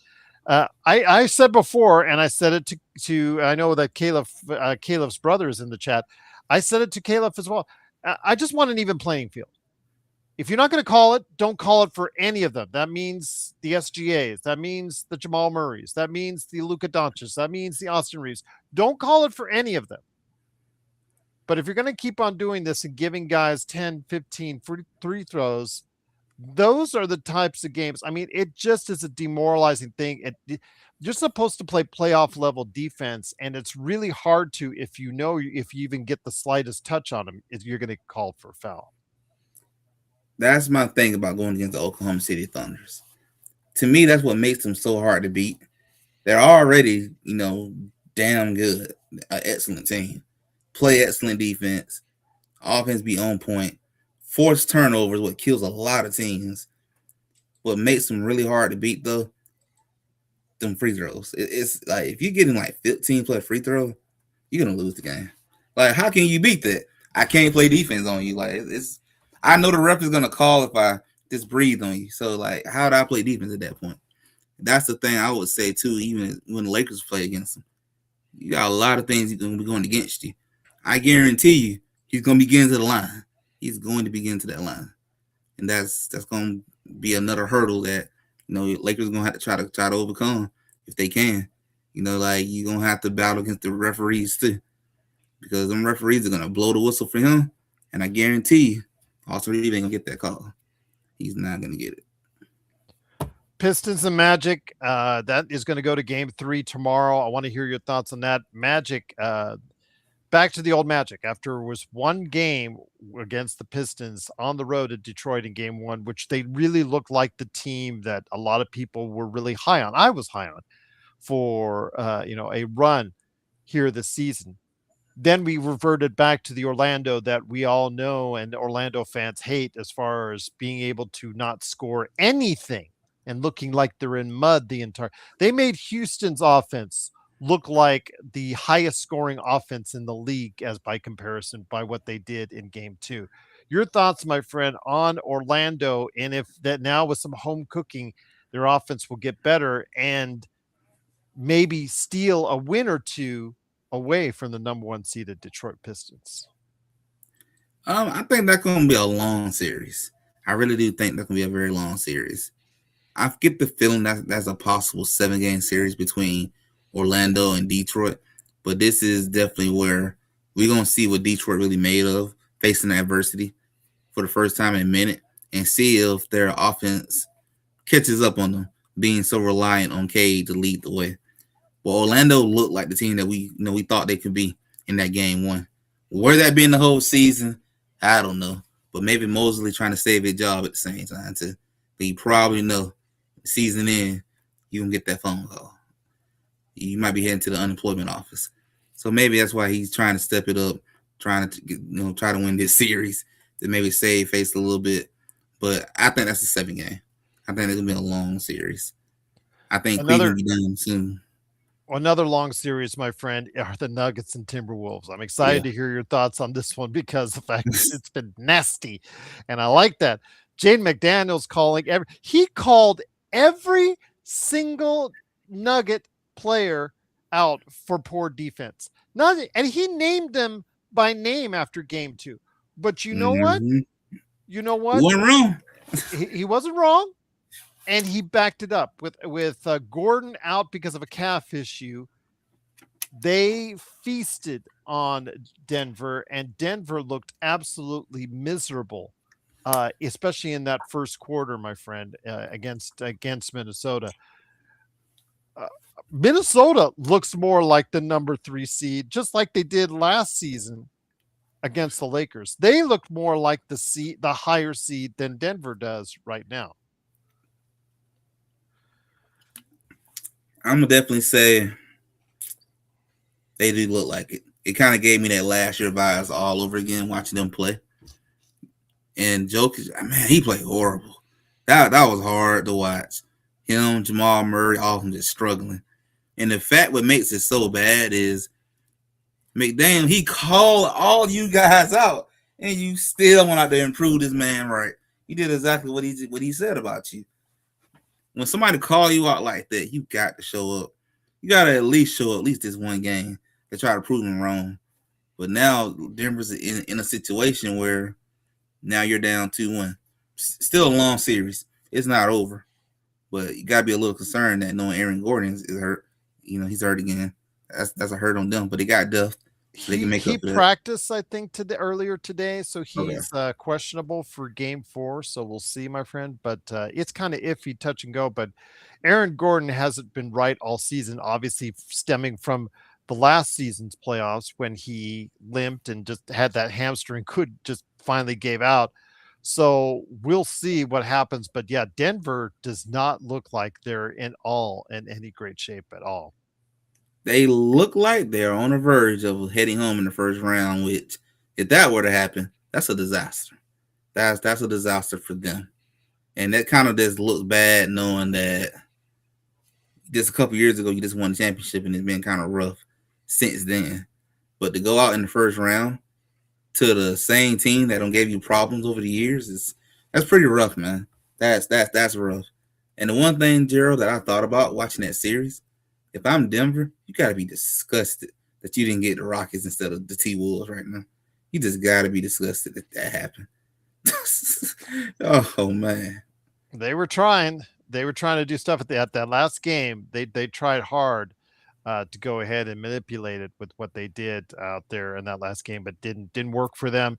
I said before, and I said it to I know that Caleb's brother is in the chat. I said it to Caleb as well. I just want an even playing field. If you're not going to call it, don't call it for any of them. That means the SGAs. That means the Jamal Murrays. That means the Luka Doncic. That means the Austin Reaves. Don't call it for any of them. But if you're going to keep on doing this and giving guys 10, 15 free throws, those are the types of games. I mean, it just is a demoralizing thing. You're supposed to play playoff level defense, and it's really hard to if you even get the slightest touch on them, if you're going to call for foul. That's my thing about going against the Oklahoma City Thunders. To me, that's what makes them so hard to beat. They're already, damn good, an excellent team. Play excellent defense, offense be on point. Forced turnovers, what kills a lot of teams. What makes them really hard to beat, though, them free throws. It's like if you're getting like 15 plus free throws, you're gonna lose the game. Like, how can you beat that? I can't play defense on you. Like, it's I know the ref is gonna call if I just breathe on you. So like, how do I play defense at that point? That's the thing I would say too. Even when the Lakers play against them, you got a lot of things going to be going against you. I guarantee you, he's going to be getting to the line. He's going to be getting to that line, and that's going to be another hurdle that Lakers going to have to try to overcome if they can. Like you're going to have to battle against the referees too, because them referees are going to blow the whistle for him, and I guarantee you, Austin Reaves ain't going to get that call. He's not going to get it. Pistons and Magic, that is going to go to game 3 tomorrow. I want to hear your thoughts on that. Magic, back to the old Magic. After it was one game against the Pistons on the road at Detroit in game 1, which they really looked like the team that a lot of people were really high on. I was high on for a run here this season. Then we reverted back to the Orlando that we all know and Orlando fans hate, as far as being able to not score anything and looking like they're in mud the entire. They made Houston's offense look like the highest scoring offense in the league, as by comparison, by what they did in game 2. Your thoughts, my friend, on Orlando, and if that now with some home cooking, their offense will get better and maybe steal a win or two away from the number 1 seeded Detroit Pistons? I think that's going to be a long series. I really do think that's going to be a very long series. I get the feeling that that's a possible 7-game series between Orlando and Detroit, but this is definitely where we're going to see what Detroit really made of, facing adversity for the first time in a minute, and see if their offense catches up on them, being so reliant on Cade to lead the way. Well, Orlando looked like the team that we thought they could be in that game 1. Where that been the whole season, I don't know. But maybe Mosley trying to save his job at the same time too. But you probably know season in, you can get that phone call. You might be heading to the unemployment office. So maybe that's why he's trying to step it up, trying to try to win this series to maybe save face a little bit. But I think that's a 7-game. I think it's gonna be a long series. I think Cleveland Another will be done soon. another long series, my friend, are the Nuggets and Timberwolves. I'm excited Yeah. to hear your thoughts on this one because the fact it's been nasty, and I like that. Jaden McDaniels he called every single Nugget player out for poor defense. And he named them by name after game 2. But you know what? Mm-hmm. You know You what? weren't wrong. He wasn't wrong, and he backed it up with Gordon out because of a calf issue. They feasted on Denver, and Denver looked absolutely miserable especially in that first quarter, my friend, against Minnesota. Uh, Minnesota looks more like the number 3 seed, just like they did last season against the Lakers. They look more like the higher seed than Denver does right now. I'm gonna definitely say they do look like it. It kind of gave me that last year vibes all over again watching them play. And Jokic, man, he played horrible. That was hard to watch. Him, Jamal Murray, all of them just struggling. And the fact what makes it so bad is McDaniel, he called all you guys out, and you still went out there and prove this man right. He did exactly what he said about you. When somebody call you out like that, you got to show up. You got to at least show up at least this one game to try to prove them wrong. But now Denver's in a situation where now you're down 2-1. Still a long series. It's not over. But you gotta be a little concerned that knowing Aaron Gordon is hurt. He's hurt again. That's a hurt on them. But they got depth, so they can make He up for that. practiced, I think, earlier today, so Okay. he's questionable for Game 4. So we'll see, my friend. But it's kind of iffy, touch and go. But Aaron Gordon hasn't been right all season, obviously stemming from the last season's playoffs when he limped and just had that hamstring, could just finally gave out. So we'll see what happens. But yeah, Denver does not look like they're in any great shape at all. They look like they're on the verge of heading home in the first round, which if that were to happen, that's a disaster. That's a disaster for them. And that kind of just looks bad knowing that just a couple years ago you just won the championship and it's been kind of rough since then. But to go out in the first round to the same team that don't gave you problems over the years is that's pretty rough, man. That's rough. And the one thing, Gerald, that I thought about watching that series, if I'm Denver, you gotta be disgusted that you didn't get the Rockets instead of the T Wolves right now. You just gotta be disgusted that happened. Oh man. They were trying. They were trying to do stuff at that last game. They tried hard to go ahead and manipulate it with what they did out there in that last game, but didn't work for them.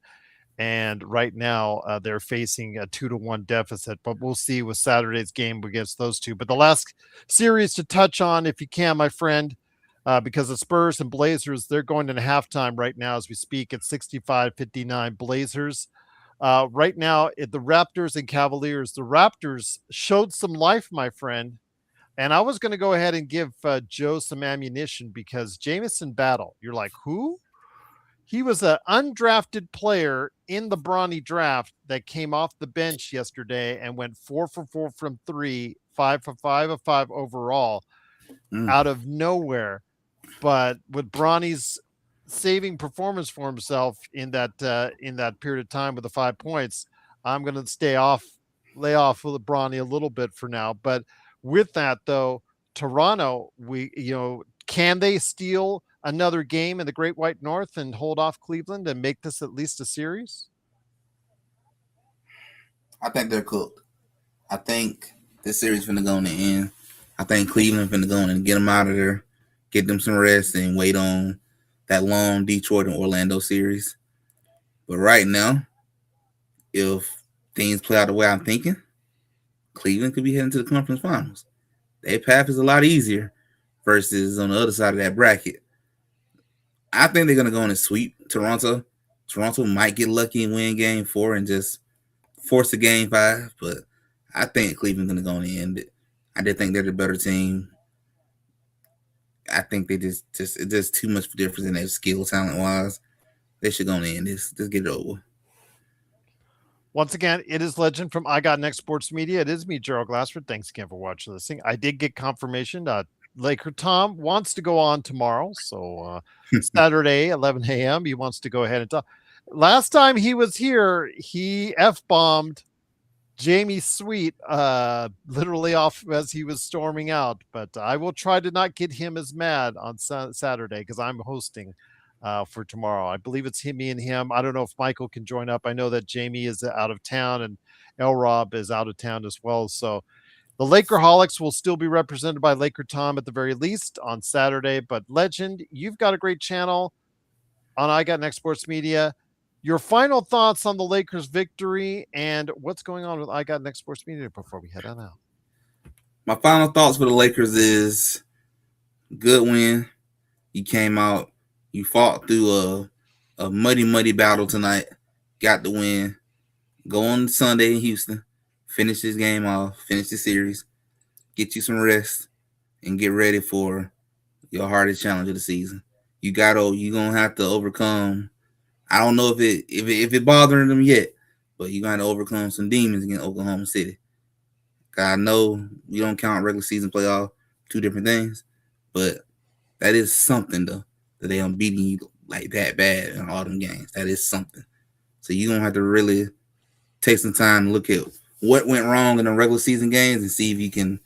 And right now they're facing a 2-1 deficit. But we'll see with Saturday's game against those two. But the last series to touch on, if you can, my friend, because the Spurs and Blazers, they're going into halftime right now as we speak at 65-59 Blazers. Right now, the Raptors and Cavaliers, the Raptors showed some life, my friend. And I was going to go ahead and give Joe some ammunition because Jamison Battle, you're like, who? He was an undrafted player in the Bronny draft that came off the bench yesterday and went 4 for 4 from three, 5 for 5 of 5 overall Mm. out of nowhere. But with Bronny's saving performance for himself in that period of time with the 5 points, I'm going to lay off with Bronny a little bit for now. But with that though, Toronto, can they steal another game in the Great White North and hold off Cleveland and make this at least a series? I think they're cooked. I think this series finna go in the end. I think Cleveland finna go in and get them out of there, get them some rest, and wait on that long Detroit and Orlando series. But right now, if things play out the way I'm thinking, Cleveland could be heading to the conference finals. Their path is a lot easier versus on the other side of that bracket. I think they're gonna go in and sweep Toronto. Toronto might get lucky and win game 4 and just force a game 5, but I think Cleveland's gonna go in and end it. I did think they're the better team. I think they just it's just too much difference in their skill talent wise. They should go in and end this. Just get it over. Once again, it is Legend from I Got Next Sports Media. It is me, Gerald Glassford. Thanks again for watching this thing. I did get confirmation. Laker Tom wants to go on tomorrow. So Saturday, 11 a.m., he wants to go ahead and talk. Last time he was here, he F-bombed Jamie Sweet literally off as he was storming out. But I will try to not get him as mad on Saturday because I'm hosting for tomorrow. I believe it's me and him. I don't know if Michael can join up. I know that Jamie is out of town and El Rob is out of town as well. So the Lakerholics will still be represented by Laker Tom at the very least on Saturday. But Legend, you've got a great channel on I Got Next Sports Media. Your final thoughts on the Lakers' victory and what's going on with I Got Next Sports Media before we head on out. My final thoughts for the Lakers is good win. You came out, you fought through a muddy battle tonight, got the win. Go on Sunday in Houston, finish this game off, finish the series, get you some rest, and get ready for your hardest challenge of the season. You gonna have to overcome. I don't know if it bothering them yet, but you gotta overcome some demons against Oklahoma City. I know we don't count regular season playoff, two different things, but that is something though that they don't beating you like that bad in all them games. That is something. So you gonna have to really take some time to look at what went wrong in the regular season games and see if you can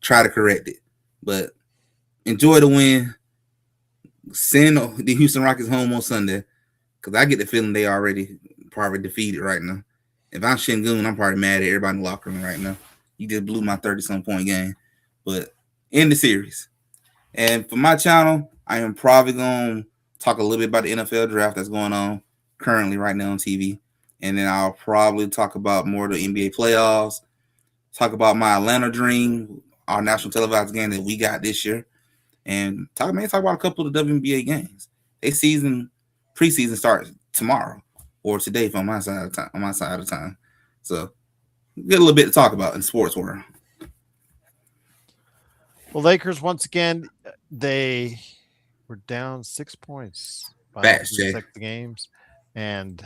try to correct it. But enjoy the win. Send the Houston Rockets home on Sunday because I get the feeling they already probably defeated right now. If I'm Shingun, I'm probably mad at everybody in the locker room right now. You just blew my 30-some point game. But in the series. And for my channel, I am probably going to talk a little bit about the NFL draft that's going on currently right now on TV. And then I'll probably talk about more of the NBA playoffs, talk about my Atlanta Dream, our national televised game that we got this year, and talk about a couple of the WNBA games. Preseason starts tomorrow or today from my side of time. On my side of time, so get a little bit to talk about in sports world. The Lakers, once again, they were down 6 points by Facts, the Jay. 6 games and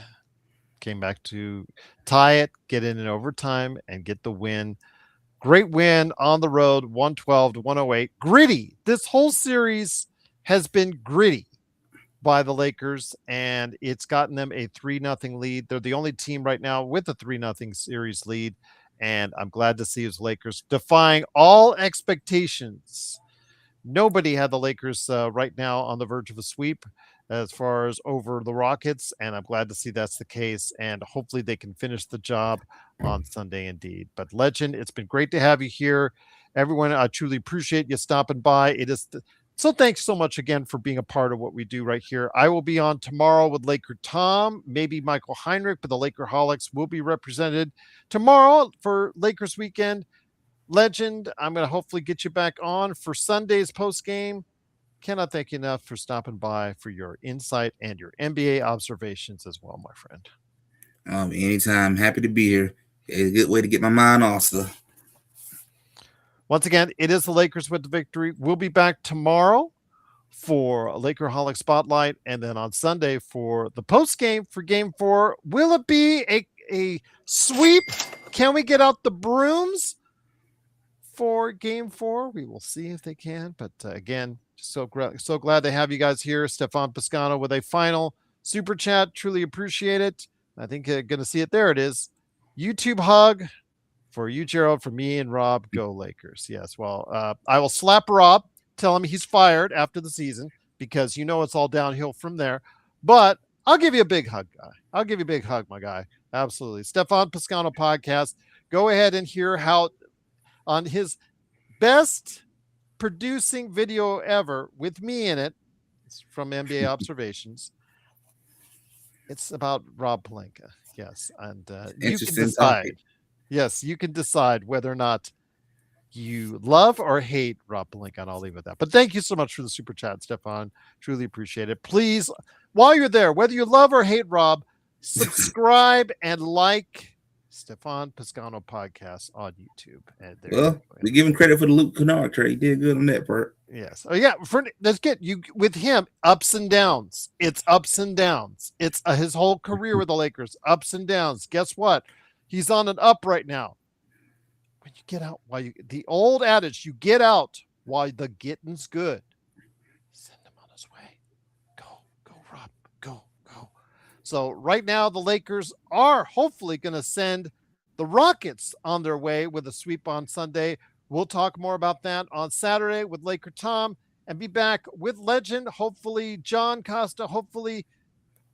came back to tie it, get in overtime, and get the win. Great win on the road, 112 to 108. Gritty. This whole series has been gritty by the Lakers, and it's gotten them a 3-0 lead. They're the only team right now with a 3-0 series lead, and I'm glad to see his Lakers defying all expectations. Nobody had the Lakers right now on the verge of a sweep as far as over the Rockets, and I'm glad to see that's the case, and hopefully they can finish the job on Sunday indeed. But Legend, it's been great to have you here. Everyone, I truly appreciate you stopping by. It is so thanks so much again for being a part of what we do right here. I will be on tomorrow with Laker Tom, maybe Michael Heinrich, but the Lakerholics will be represented tomorrow for Lakers weekend. Legend, I'm going to hopefully get you back on for Sunday's post game. Cannot thank you enough for stopping by for your insight and your NBA observations as well, my friend. Anytime, happy to be here. It's a good way to get my mind off stuff. Once again, it is the Lakers with the victory. We'll be back tomorrow for a Lakerholic Spotlight, and then on Sunday for the post game for Game 4. Will it be a sweep? Can we get out the brooms for Game 4? We will see if they can. But again, so glad to have you guys here. Stefan Piscano with a final super chat. Truly appreciate it. I think you're going to see it. There it is. YouTube hug for you, Gerald, for me and Rob. Go Lakers. Yes. Well, I will slap Rob, tell him he's fired after the season because it's all downhill from there. But I'll give you a big hug, guy. I'll give you a big hug, my guy. Absolutely. Stefan Piscano podcast. Go ahead and hear how on his best producing video ever with me in it. It's from NBA Observations. It's about Rob Pelinka. Yes. And you can decide. Topic. Yes, you can decide whether or not you love or hate Rob Pelinka, and I'll leave it at that. But thank you so much for the super chat, Stefan. Truly appreciate it. Please, while you're there, whether you love or hate Rob, subscribe and like Stefan Piscano podcast on YouTube. And we give him credit for the Luke Kennard trade. He did good on that part. Yes. Oh yeah. Let's get you with him. Ups and downs. It's ups and downs. It's his whole career with the Lakers. Ups and downs. Guess what? He's on an up right now. When you get out, the old adage, you get out while the getting's good. Send him on his way. Go, Rob. Go. So right now, the Lakers are hopefully going to send the Rockets on their way with a sweep on Sunday. We'll talk more about that on Saturday with Laker Tom and be back with Legend. Hopefully, John Costa. Hopefully,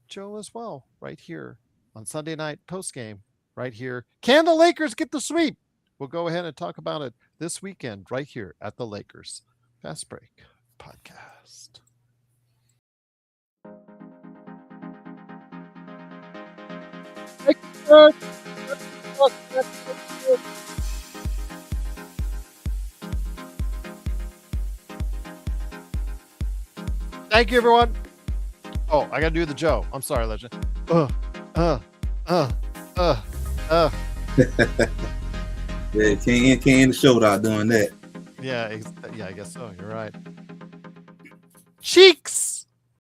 Joe as well. Right here on Sunday night post game. Right here. Can the Lakers get the sweep? We'll go ahead and talk about it this weekend right here at the Lakers Fast Break Podcast. Thank you, everyone. Oh, I gotta do the Joe. I'm sorry, Legend. Uh, uh, uh, uh, uh. Yeah, can't end the show without doing that. Yeah, yeah, I guess so. You're right. Cheeks.